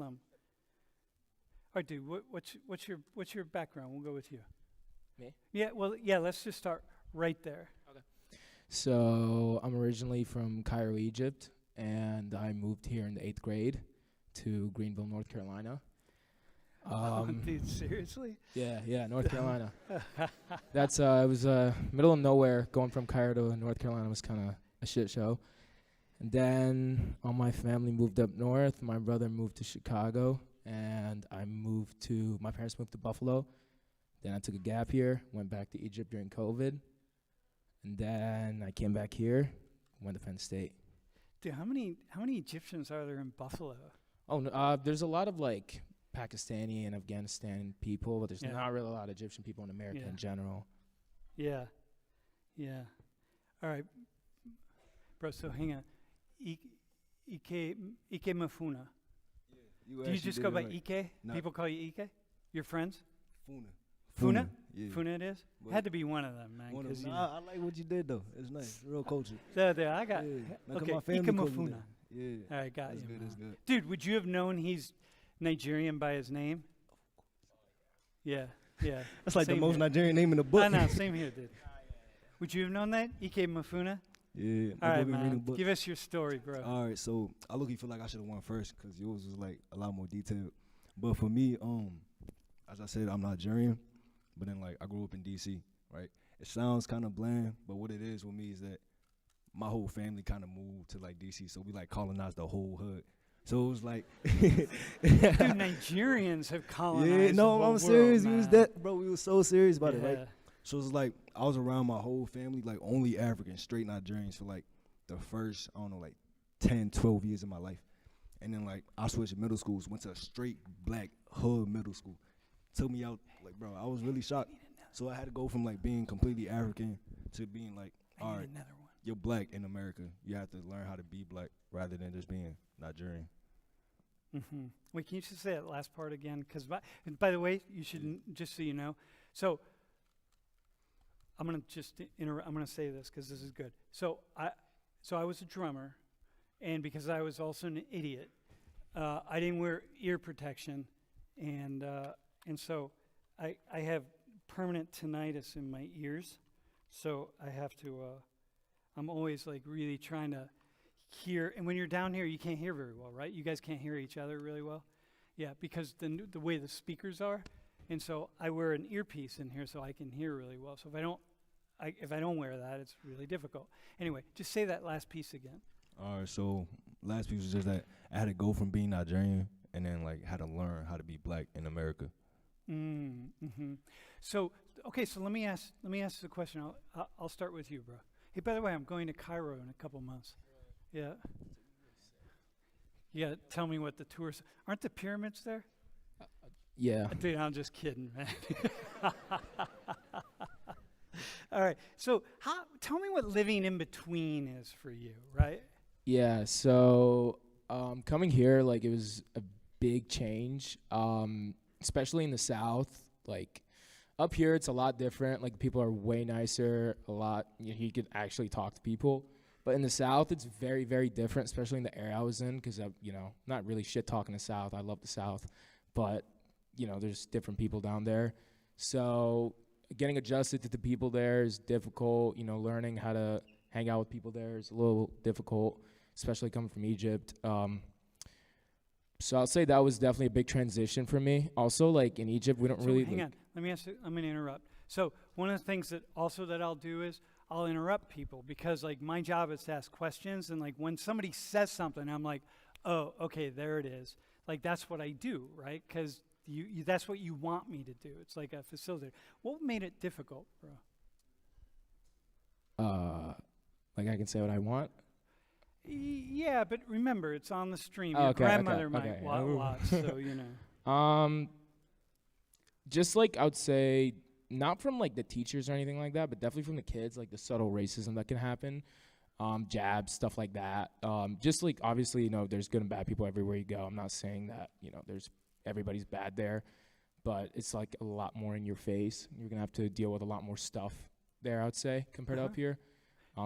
All right, dude, what's your background? We'll go with you. Me? Yeah, well, yeah, let's just start right there. So I'm originally from Cairo, Egypt, and I moved here in the 8th grade to Greenville, North Carolina. Dude, seriously? Yeah, North Carolina. That's it was middle of nowhere. Going from Cairo to North Carolina was kind of a shit show. And then all my family moved up north. My brother moved to Chicago, and my parents moved to Buffalo. Then I took a gap year, went back to Egypt during COVID. And then I came back here, went to Penn State. Dude, how many Egyptians are there in Buffalo? Oh, no, there's a lot of like Pakistani and Afghanistan people, but there's Yeah. not really a lot of Egyptian people in America Yeah. in general. Yeah. All right, bro, so hang on. Ike Mafuna. Do you just go by Ike? No. People call you Ike? Your friends? Funa? Funa? Yeah. Funa it is? But Had to be one of them, man. One of 'cause, them. you Nah, I like what you did though. It's nice, real culture. there, I got. Yeah. Nah, 'cause Okay, my family Ike calls me Mafuna. that. Yeah. All right, got That's you. good. man. That's good. Dude, would you have known he's Nigerian by his name? Yeah. That's like Same the most here. Nigerian name in the book. I know, same here, dude. Would you have known that? Ike Mafuna? Yeah. All my right, book and reading man. book. Give us your story, bro. All right, so I look, feel like I should have won first because yours was like a lot more detailed. But for me, as I said, I'm Nigerian, but then like I grew up in DC, right? It sounds kind of bland, but what it is with me is that my whole family kind of moved to like DC, so we like colonized the whole hood. So it was like, Dude, Nigerians have colonized yeah, no, the I'm whole serious. world, We was man. that, bro. We was so serious about it, right? Yeah. So it was like I was around my whole family, like only African, straight Nigerians for like the first, I don't know, like 10, 12 years of my life. And then like I switched middle schools, went to a straight black hood middle school. Took me out, like, bro, I was really shocked. So I had to go from like being completely African to being like, I all need right, another one. you're black in America. You have to learn how to be black rather than just being Nigerian. Mm-hmm. Wait, can you just say that last part again? Because by the way, you should just so you know. So I'm gonna just I'm gonna say this because this is good. So I was a drummer, and because I was also an idiot, I didn't wear ear protection, and so I have permanent tinnitus in my ears. So I have to. I'm always like really trying to hear, and when you're down here, you can't hear very well, right? You guys can't hear each other really well, yeah, because the way the speakers are, and so I wear an earpiece in here so I can hear really well. So if I don't wear that, it's really difficult. Anyway, just say that last piece again. All right, so last piece was just that I had to go from being Nigerian and then like had to learn how to be black in America. Mm-hmm. So okay, so let me ask the question. I'll start with you, bro. Hey, by the way, I'm going to Cairo in a couple months. Yeah. Yeah, tell me what the tours. Aren't the pyramids there? Yeah. Dude, I'm just kidding, man. All right. So, tell me what living in between is for you, right? Yeah, so coming here, like, it was a big change, especially in the South. Like, up here, it's a lot different. Like, people are way nicer, you could actually talk to people. But in the South, it's very, very different, especially in the area I was in, because I'm, not really shit talking the South. I love the South. But, there's different people down there. So getting adjusted to the people there is difficult. Learning how to hang out with people there is a little difficult, especially coming from Egypt. So I'll say that was definitely a big transition for me. Also, like in Egypt, we don't So really. hang on. Let me ask you, I'm going to interrupt. So one of the things that I'll do is I'll interrupt people because like my job is to ask questions, and like when somebody says something, I'm like, oh, okay, there it is. Like that's what I do, right? Because you that's what you want me to do. It's like a facilitator. What made it difficult, bro? Like I can say what I want. Yeah, but remember, it's on the stream. Oh, Your okay, grandmother okay, might okay. watch, so Just like I would say, not from like the teachers or anything like that, but definitely from the kids, like the subtle racism that can happen, jabs, stuff like that. Just like obviously, there's good and bad people everywhere you go. I'm not saying that there's everybody's bad there, but it's like a lot more in your face. You're gonna have to deal with a lot more stuff there, I would say, compared to up here.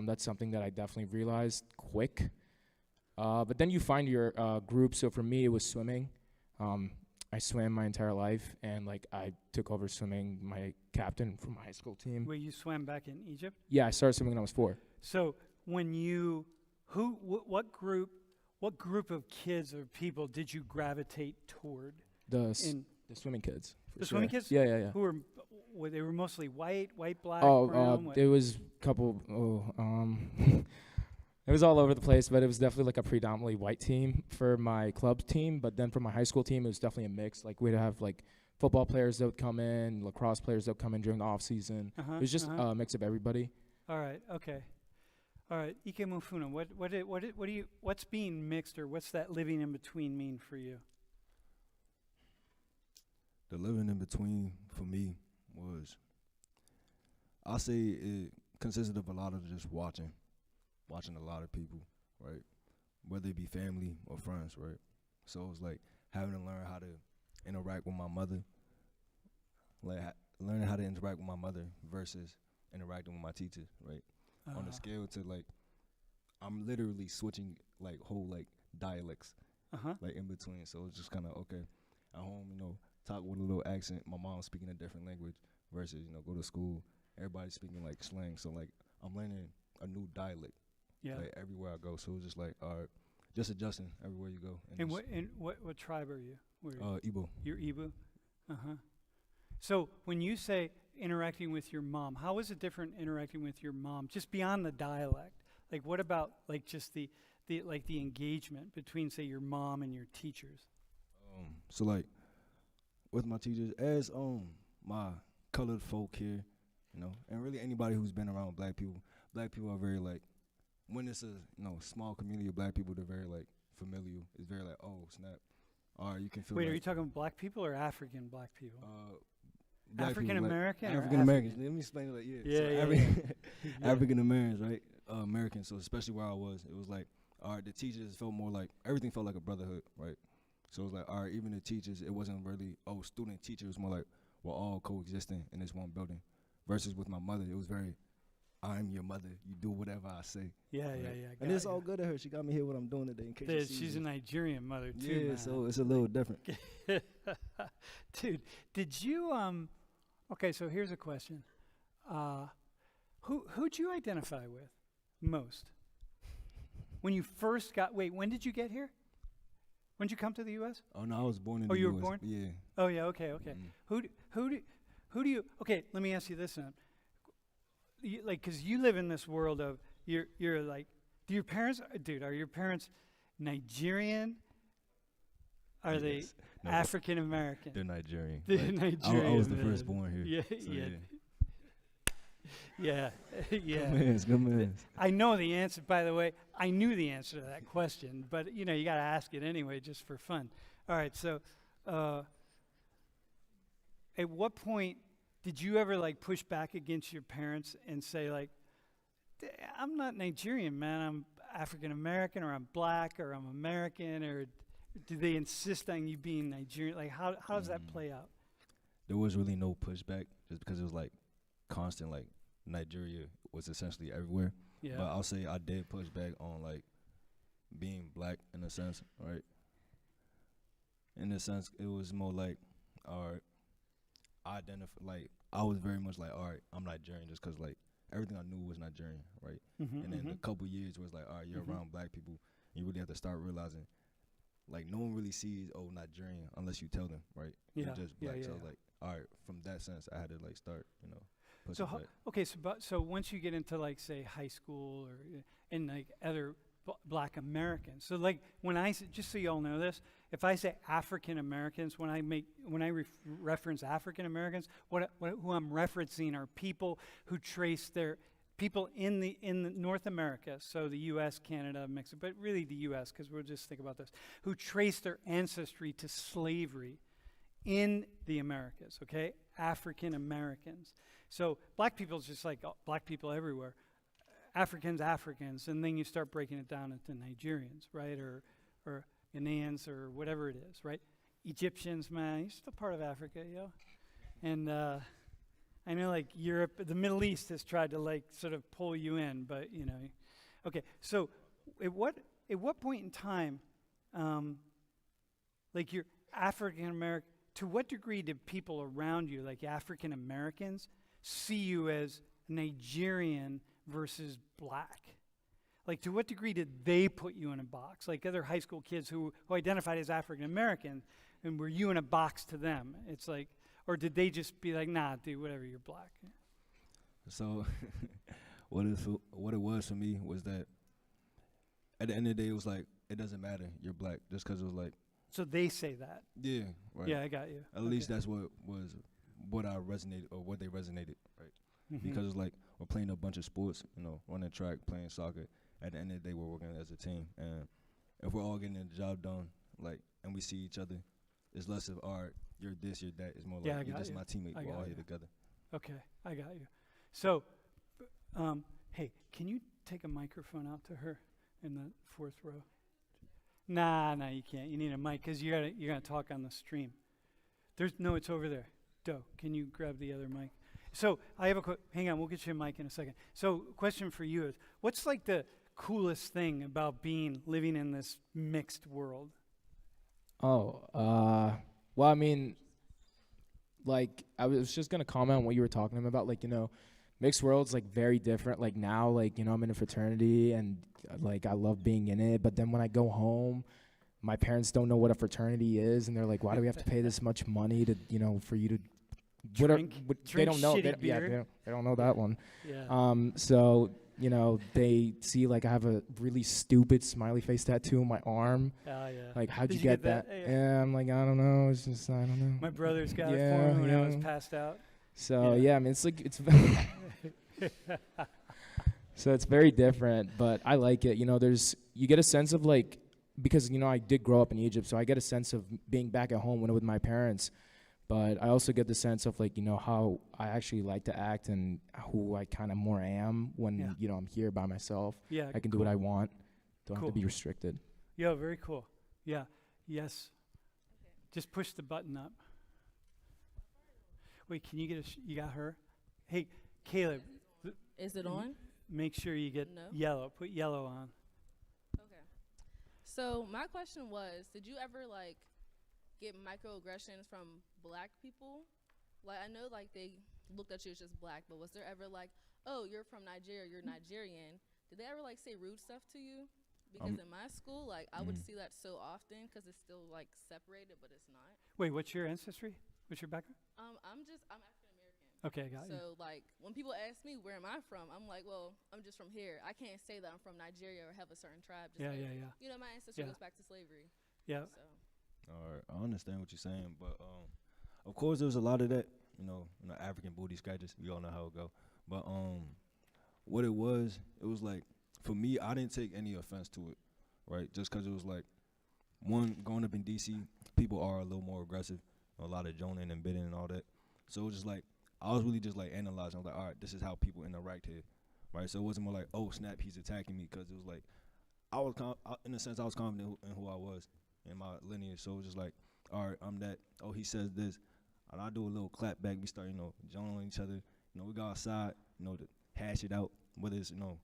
That's something that I definitely realized quick. But then you find your group. So for me, it was swimming. I swam my entire life, and like I took over swimming, my captain from my high school team. Where you swam back in Egypt? Yeah, I started swimming when I was 4. So when you, what group of kids or people did you gravitate toward? The swimming kids. The swimming kids? Yeah. Who were they were mostly white, black, Oh, brown? What? it was a couple. It was all over the place, but it was definitely like a predominantly white team for my club team. But then for my high school team, it was definitely a mix. Like we'd have like football players that would come in, lacrosse players that would come in during the off season. It was just a mix of everybody. All right. Okay. All right. Ike Mufuna, what's being mixed, or what's that living in between mean for you? The living in between for me was, I'll say it consisted of a lot of just watching a lot of people, right? Whether it be family or friends, right? So it was like having to learn how to interact with my mother, like learning how to interact with my mother versus interacting with my teachers, right? On a scale to like, I'm literally switching like whole like dialects, like in between. So it's just kind of okay. At home, talk with a little accent. My mom's speaking a different language versus go to school, everybody's speaking like slang. So like I'm learning a new dialect. Yeah. Like everywhere I go, so it's just like, all right, just adjusting everywhere you go. And what tribe are you? Igbo. You're Igbo? So when you say interacting with your mom, how is it different interacting with your mom, just beyond the dialect? Like what about like just the engagement between, say, your mom and your teachers? So like with my teachers, as my colored folk here, and really anybody who's been around black people are very like, when it's a small community of black people, they're very like familial. It's very like, oh snap, all right, you can feel. Wait, like, are you talking black people or African black people? African American. African Americans. Let me explain it. Like Yeah. African Americans, right? Americans. So especially where I was, it was like, all right, the teachers felt more like everything felt like a brotherhood, right? So it was like, all right, even the teachers, it wasn't really student teacher. It was more like we're all coexisting in this one building. Versus with my mother, it was very, I'm your mother. You do whatever I say. Yeah. And it's all good at her. She got me here what I'm doing today. In case She's a Nigerian mother too. Yeah, man. so it's a little different. Dude, did you Okay, so here's a question. Who'd you identify with most when you first got? Wait, when did you get here? When did you come to the U.S.? Oh no, I was born in the U.S. U.S. You were born? Yeah. Oh yeah. Okay. Who do you? Okay, let me ask you this then. Because you live in this world of you're like, are your parents Nigerian? Are they African American? They're Nigerian. They're Nigerian. I was the firstborn here. Yeah. Good man. I know the answer, by the way. I knew the answer to that question, but you got to ask it anyway just for fun. All right, so at what point did you ever like push back against your parents and say like, I'm not Nigerian, man. I'm African American, or I'm black, or I'm American, or do they insist on you being Nigerian? Like how does that play out? There was really no pushback just because it was like constant, like Nigeria was essentially everywhere. Yeah. But I'll say I did push back on like being black in a sense, right? In a sense, it was more like, all right, I was very much like, all right, I'm Nigerian just because like everything I knew was Nigerian, right? And then a couple years was like, all right, you're around black people, you really have to start realizing, like no one really sees Nigerian unless you tell them, right? Yeah. You're just black. Yeah. So I was like, all right, from that sense, I had to like start, So so once you get into like say high school or and like other black Americans, so like when I say, just so you all know this, if I say African Americans, when I reference African Americans, who I'm referencing are people who trace their people in the North America, so the U.S., Canada, Mexico, but really the U.S. because we'll just think about this, who trace their ancestry to slavery in the Americas, okay? African Americans. So black people is just like black people everywhere. Africans, and then you start breaking it down into Nigerians, right? Or Ghanaians or whatever it is, right? Egyptians, man, you're still part of Africa, yo. And I know like Europe, the Middle East has tried to like sort of pull you in, but you know. Okay, so at what point in time, like you're African American, to what degree did people around you, like African Americans, see you as Nigerian versus black? Like, to what degree did they put you in a box? Like other high school kids who identified as African American, and were you in a box to them? It's like, or did they just be like, nah, dude, whatever, you're black? So what it was for me was that at the end of the day, it was like, it doesn't matter, you're black, just because it was like. So they say that. Yeah, right. Yeah, I got you. At least that's what I resonated, or what they resonated, right? Mm-hmm. Because it's like, we're playing a bunch of sports, you know, running track, playing soccer. At the end of the day, we're working as a team. And if we're all getting the job done, like, and we see each other, it's less of, all right, you're this, you're that. It's more Yeah, I like, you're got just you. my teammate. I We're got all you. here together. Okay, I got you. So, hey, can you take a microphone out to her in the fourth row? Nah, you can't. You need a mic because you're gonna talk on the stream. It's over there. Doe, can you grab the other mic? So I have hang on, we'll get you a mic in a second. So question for you is, what's like the coolest thing about living in this mixed world? Well, I mean, like, I was just gonna comment on what you were talking about. Like, you know, mixed world's like very different. Like now, like, you know, I'm in a fraternity and like I love being in it. But then when I go home, my parents don't know what a fraternity is, and they're like, "Why do we have to pay this much money to, you know, for you to?" Drink They don't know. shitty beer. They don't know that one. Yeah. So, you know, they see like I have a really stupid smiley face tattoo on my arm. Yeah. Like, how'd Did you you get get that? that? Yeah, I'm like, I don't know. It's just, I don't know. My brother's got it Yeah, for me when I was yeah. passed out. So Yeah. yeah, I mean, it's like so it's very different, but I like it. You know, you get a sense of like, because, you know, I did grow up in Egypt, so I get a sense of being back at home with my parents. But I also get the sense of like, you know, how I actually like to act and who I kind of more am when, you know, I'm here by myself. Yeah. I can do what I want. Don't Cool. have to be restricted. Yeah, very cool. Yeah. Yes. Just push the button up. Wait, can you get you got her? Hey, Caleb, Is it on? make sure you get No. yellow. Put yellow on. Okay. So my question was, did you ever like get microaggressions from black people? Like, I know like they looked at you as just black, but was there ever like, oh, you're from Nigeria, you're Nigerian? Did they ever like say rude stuff to you? Because in my school, like I would see that so often because it's still like separated, but it's not. Wait, what's your ancestry? What's your background? I'm African American. Okay, I got you. So like when people ask me where am I from, I'm like, well, I'm just from here. I can't say that I'm from Nigeria or have a certain tribe. Just Yeah, like, yeah, yeah. You know, my ancestry Yeah. goes back to slavery. Yeah. So All right, I understand what you're saying, but of course there's a lot of that, you know, African booty scratches. We all know how it go. But what it was like, for me, I didn't take any offense to it, right? Just because it was like, one, growing up in D.C., people are a little more aggressive, a lot of joning and bidding and all that. So it was just like, I was really just like analyzing. I was like, all right, this is how people interact here, right? So it wasn't more like, oh, snap, he's attacking me, because it was like, in a sense, I was confident in who I was, in my lineage. So it was just like, all right, I'm that. Oh, he says this, and I do a little clap back. We start, you know, joining on each other. You know, we go outside, you know, to hash it out. Whether it's, you know,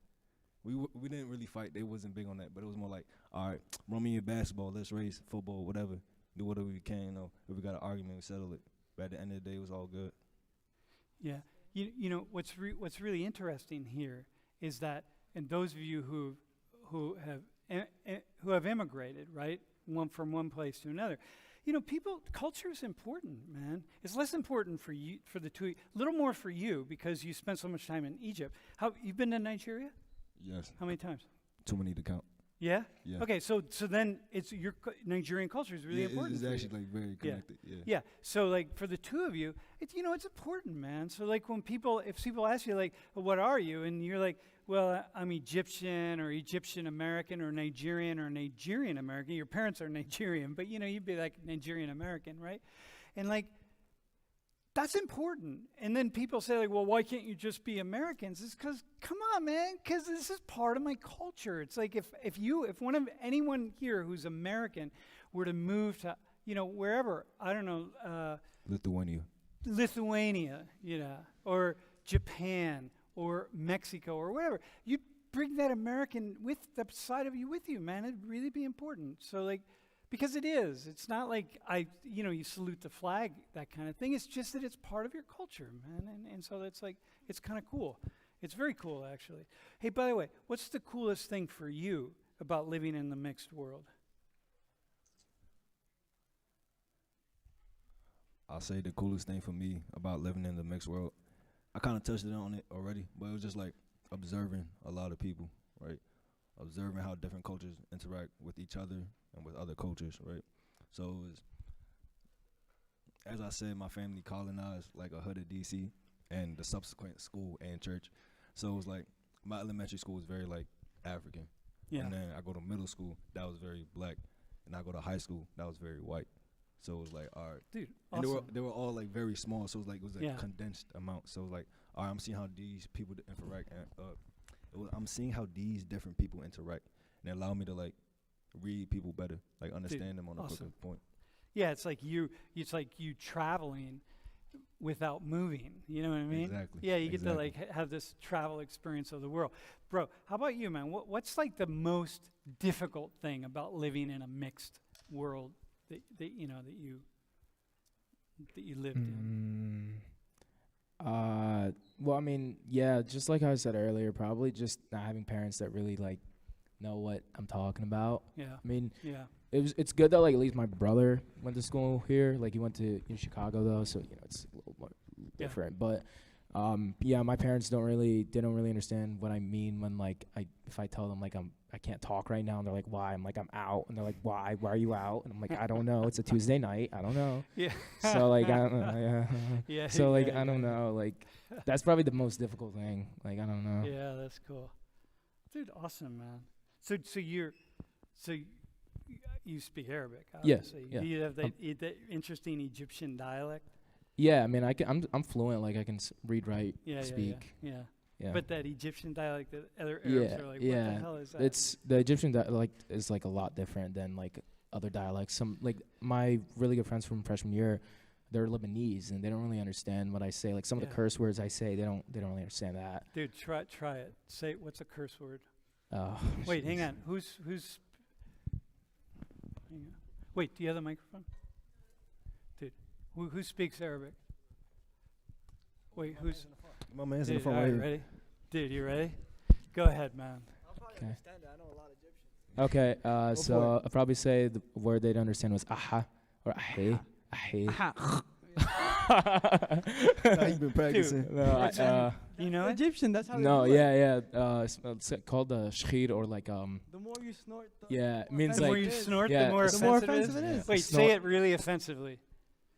we didn't really fight. They wasn't big on that, but it was more like, all right, run me in basketball, let's race, football, whatever. Do whatever we can. You know, if we got an argument, we settle it. But at the end of the day, it was all good. Yeah. You know what's really interesting here is that, and those of you who have immigrated, right, from one place to another, you know, culture is important, man. It's less important for you, for the two, a little more for you because you spent so much time in Egypt. You've been to Nigeria? Yes. How many times? Too many to count. Yeah? Yeah. Okay, so then it's your Nigerian culture is really important. It's for you. actually like very connected. Yeah. Yeah. So like for the two of you, it's important, man. So like if people ask you like, well, what are you? And you're like, well, I'm Egyptian or Egyptian American or Nigerian American. Your parents are Nigerian, but you know, you'd be like Nigerian American, right? And like that's important. And then people say, like, well, why can't you just be Americans? It's because, come on, man, because this is part of my culture. It's like if anyone here who's American were to move to, wherever, I don't know, Lithuania, or Japan or Mexico or whatever, you'd bring that American side of you with you, man. It'd really be important. So, like, because it is. It's not like you salute the flag, that kind of thing. It's just that it's part of your culture, man. And so it's like, it's kind of cool. It's very cool, actually. Hey, by the way, what's the coolest thing for you about living in the mixed world? I'll say the coolest thing for me about living in the mixed world, I kind of touched on it already, but it was just like observing a lot of people, right? Observing how different cultures interact with each other and with other cultures, right? So it was, as I said, my family colonized like a hood of DC and the subsequent school and church. So it was like my elementary school was very like African. Yeah. And then I go to middle school, that was very black. And I go to high school, that was very white. So it was like, all right. Dude, And awesome. they were all like very small. So it was a Yeah. condensed amount. So like, all right, I'm seeing how these people interact. And I'm seeing how these different people interact. And it allowed me to like read people better, like understand them on a quicker awesome. point. Yeah, it's like you traveling without moving. You know what I mean? Exactly. Yeah, you get to exactly. like have this travel experience of the world. Bro, how about you, man? What's like the most difficult thing about living in a mixed world that you lived in? Well, I mean, yeah, just like I said earlier, probably just not having parents that really like know what I'm talking about. Yeah. I mean, Yeah. it's good that like at least my brother went to school here. Like he went to Chicago though, so it's a little more Yeah. different. But yeah, my parents they don't really understand what I mean when like if I tell them like I can't talk right now, and they're like, why? I'm like, I'm out, and they're like, why are you out? And I'm like, I don't know, it's a Tuesday night, I don't know. Yeah. So like I don't know, yeah. Yeah. So like yeah, I don't know, like that's probably the most difficult thing. Like I don't know. Yeah, that's cool. Dude, awesome, man. So you speak Arabic, Yeah, obviously. yeah. Do you have that interesting Egyptian dialect? Yeah, I mean I'm fluent. Like I can read, write, Yeah, speak. yeah. Yeah. But that Egyptian dialect that other Arabs are like, what the hell is that? It's the Egyptian dialect is like a lot different than like other dialects. Some like my really good friends from freshman year, they're Lebanese and they don't really understand what I say. Like some of the Yeah. curse words I say, they don't really understand that. Dude, try it. Say, what's a curse word? Oh, Wait, hang jeez. on. Who's? Hang on. Wait, do you have the microphone? Dude, who speaks Arabic? Wait, who's? My man's in the Dude, front all right right, here. ready? Dude, you ready? Go ahead, man. Okay. understand it. I know a lot of Egyptian. Okay, so I'll probably say the word they'd understand was aha or ahe. Ahe. Nah, he been practicing. No, You know it? Egyptian, that's how no, they do it. yeah. It's called the shkhir or like The more you snort, the yeah, it more means The more like you snort, yeah, the more the more offensive offensive it it is. is. Wait, Snort. say it really offensively.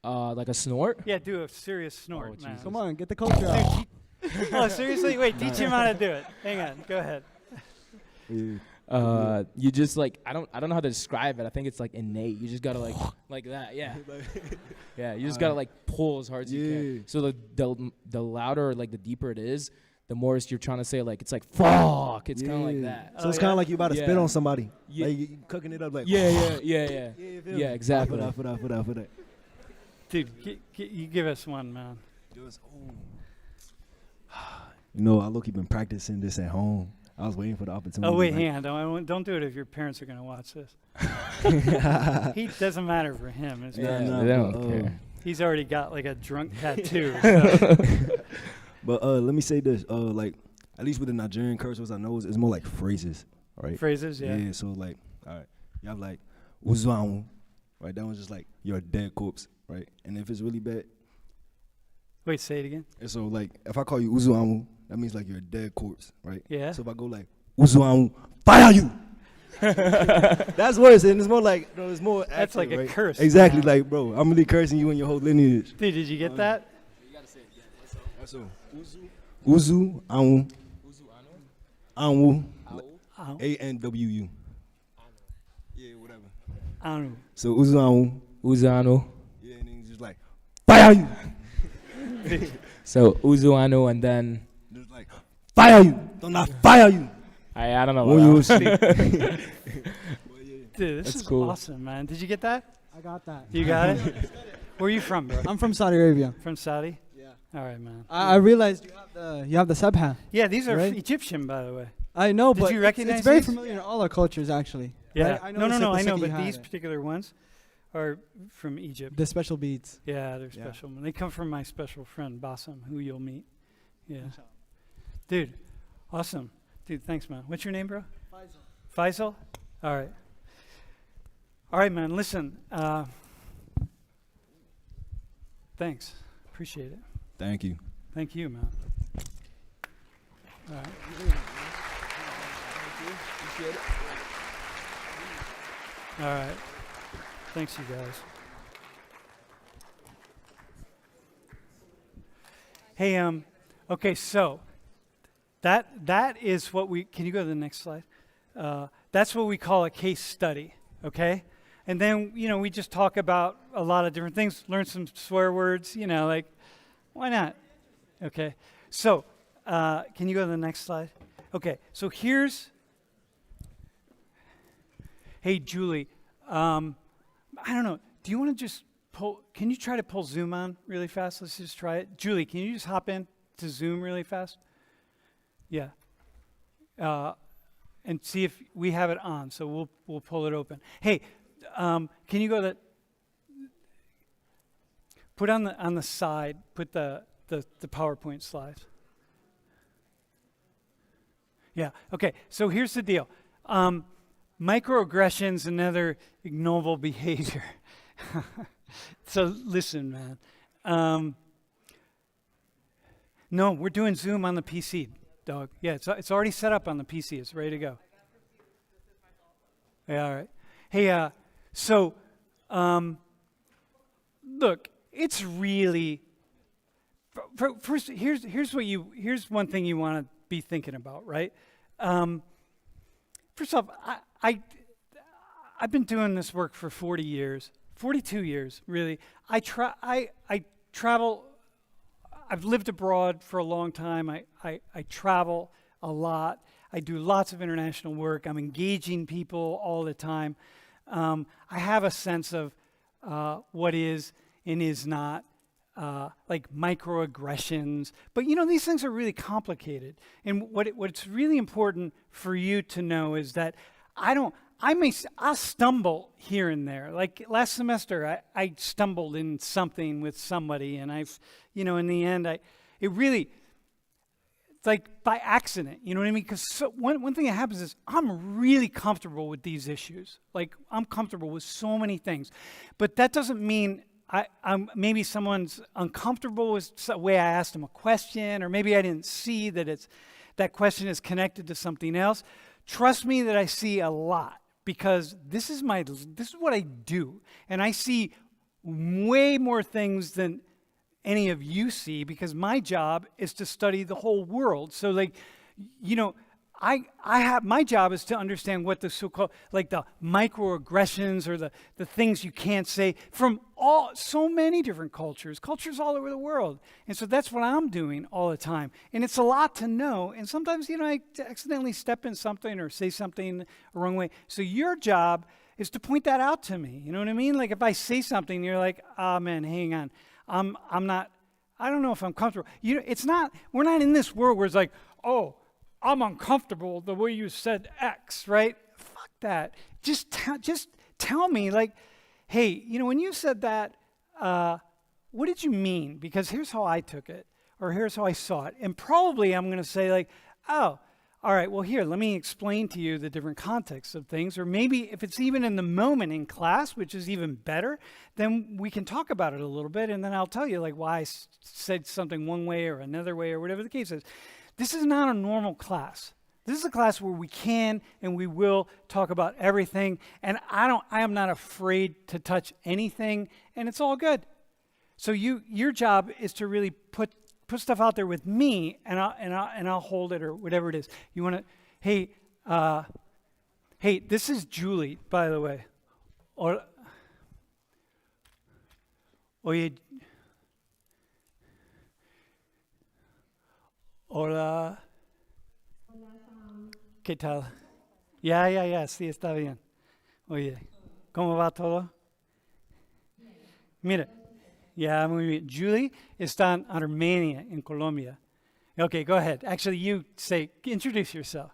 like a snort. Yeah, do a serious snort, Oh, man. Jesus. Come on, get the culture out. Oh, seriously? Wait, teach him how to do it. Hang on, go ahead. Yeah. You just like I don't know how to describe it. I think it's like innate. You just gotta like that, yeah. Yeah, you just gotta like pull as hard as you Yeah. can. So the louder or like the deeper it is, the more you're trying to say like it's like fuck. It's kind of like Yeah. that. So Oh, it's kind yeah? of like you about to spit Yeah. on somebody. Yeah. Like you cooking it up like. Yeah. Yeah, you feel Yeah, me? exactly. For that. Dude, you give us one, man. You know, I look, been practicing this at home. I was waiting for the opportunity. Oh, wait, like- hang on. Don't do it if your parents are going to watch this. He doesn't matter for him. His Yeah, parents- they don't care. He's already got like a drunk tattoo. So. But let me say this. Like, at least with the Nigerian curse words I know, it's more like phrases, right? Phrases, yeah. So like, all right, you have like uzuamu, right? That one's just like you're a dead corpse, right? And if it's really bad, Wait, say it again. and so like if I call you uzuamu, that means like you're a dead corpse, right? Yeah. So if I go like uzuamu, fire you. That's worse, and it's more like no, it's more. That's like accurate, a right? curse. Exactly, man. like bro, I'm really cursing you and your whole lineage. Dude, did you get that? That's all. Uzu anu. Anu. Ow. ANWU. Yeah, whatever. I don't know. So uzu anu. Uzano. Yeah, and then he's just like fire you. So uzu anu, and then There's like, fire you. Don't not fire you. I don't know. When you What sleep. Dude, this That's is cool. awesome, man. Did you get that? I got that. You got it? Where are you from, bro? I'm from Saudi Arabia. From Saudi? Yeah. All right, man. I realized you have the Subha. Yeah, these are Right? Egyptian, by the way. I know, Did but you it's recognize very these? familiar in all our cultures, actually. Yeah. Right? I No, noticed that I the know, Sikh but had these it. particular ones are from Egypt. The special beads. Yeah, they're Yeah. special. They come from my special friend, Bassam, who you'll meet. Yeah. Dude, awesome. Dude, thanks, man. What's your name, bro? Faisal? All right. All right, man. Listen. Thanks. Appreciate it. Thank you. Thank you, man. All right. All right. Thanks, you guys. Hey, okay, so that is what we, can you go to the next slide? That's what we call a case study, okay? And then, we just talk about a lot of different things, learn some swear words, like, why not? Okay, so can you go to the next slide? Okay, so hey, Julie, I don't know, do you want to just can you try to pull Zoom on really fast? Let's just try it. Julie, can you just hop in to Zoom really fast? Yeah. And see if we have it on, so we'll pull it open. Hey, can you go to put on the side, put the PowerPoint slides. Yeah, okay, so here's the deal. Microaggressions and other ignoble behavior. So listen, man. No, we're doing Zoom on the PC, dog. Yeah, it's already set up on the PC. It's ready to go. Yeah, all right. Hey, so look, it's really first. Here's one thing you want to be thinking about, right? First off, I've been doing this work for 40 years. 42 years, really. I travel. I've lived abroad for a long time. I travel a lot. I do lots of international work. I'm engaging people all the time. I have a sense of what is and is not, like microaggressions. But these things are really complicated. And what's really important for you to know is that I'll stumble here and there. Like last semester, I stumbled in something with somebody, and in the end, it's like by accident, you know what I mean? Because one thing that happens is I'm really comfortable with these issues. Like I'm comfortable with so many things, but that doesn't mean I'm maybe someone's uncomfortable with the way I asked them a question, or maybe I didn't see that question is connected to something else. Trust me that I see a lot. Because this is what I do, and I see way more things than any of you see, because my job is to study the whole world. So I have, my job is to understand what the so-called, like the microaggressions or the things you can't say from so many different cultures all over the world. And so that's what I'm doing all the time. And it's a lot to know. And sometimes, I accidentally step in something or say something the wrong way. So your job is to point that out to me. You know what I mean? Like if I say something, you're like, oh man, hang on. I don't know if I'm comfortable. We're not in this world where it's like, oh, I'm uncomfortable the way you said X, right? Fuck that. Just tell me, like, hey, when you said that, what did you mean? Because here's how I took it, or here's how I saw it. And probably I'm going to say like, oh, all right, well, here, let me explain to you the different contexts of things. Or maybe if it's even in the moment in class, which is even better, then we can talk about it a little bit, and then I'll tell you like why I said something one way or another way or whatever the case is. This is not a normal class. This is a class where we can and we will talk about everything, and I am not afraid to touch anything, and it's all good. So your job is to really put stuff out there with me, and I'll hold it or whatever it is. You want to? Hey, this is Julie, by the way. Hola. ¿Qué tal? Ya, sí, está bien. Oye, ¿cómo va todo? Mira, ya, muy bien. Julie está en Armenia, en Colombia. Okay, go ahead. Actually, you introduce yourself.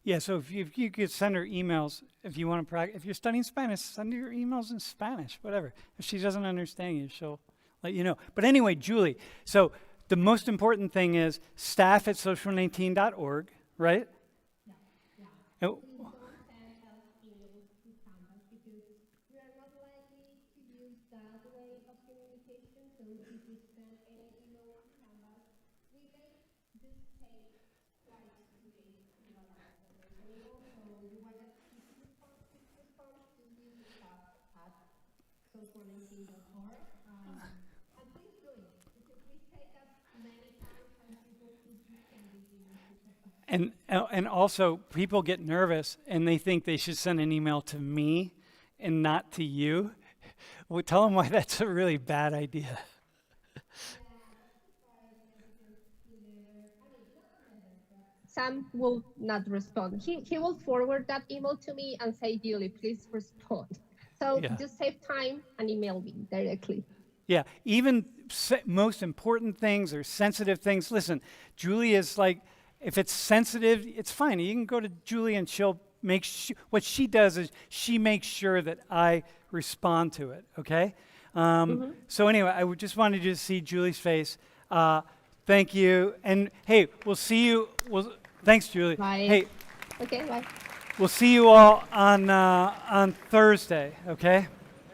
Yeah, so if you could send her emails, if you want to practice, if you're studying Spanish, send her emails in Spanish, whatever. If she doesn't understand you, she'll let you know. But anyway, Julie, so the most important thing is staff@social19.org, right? Yeah. And also, people get nervous and they think they should send an email to me and not to you. Well, tell them why that's a really bad idea. Sam will not respond. He will forward that email to me and say, Yuli, please respond. So Yeah. just save time and email me directly. Yeah, even most important things or sensitive things. Listen, Julie is like, if it's sensitive, it's fine. You can go to Julie and she'll make what she does is she makes sure that I respond to it, okay? So anyway, just wanted you to see Julie's face. Thank you. And hey, we'll see you. Thanks, Julie. Bye. Hey, Okay, bye. we'll see you all on Thursday, okay?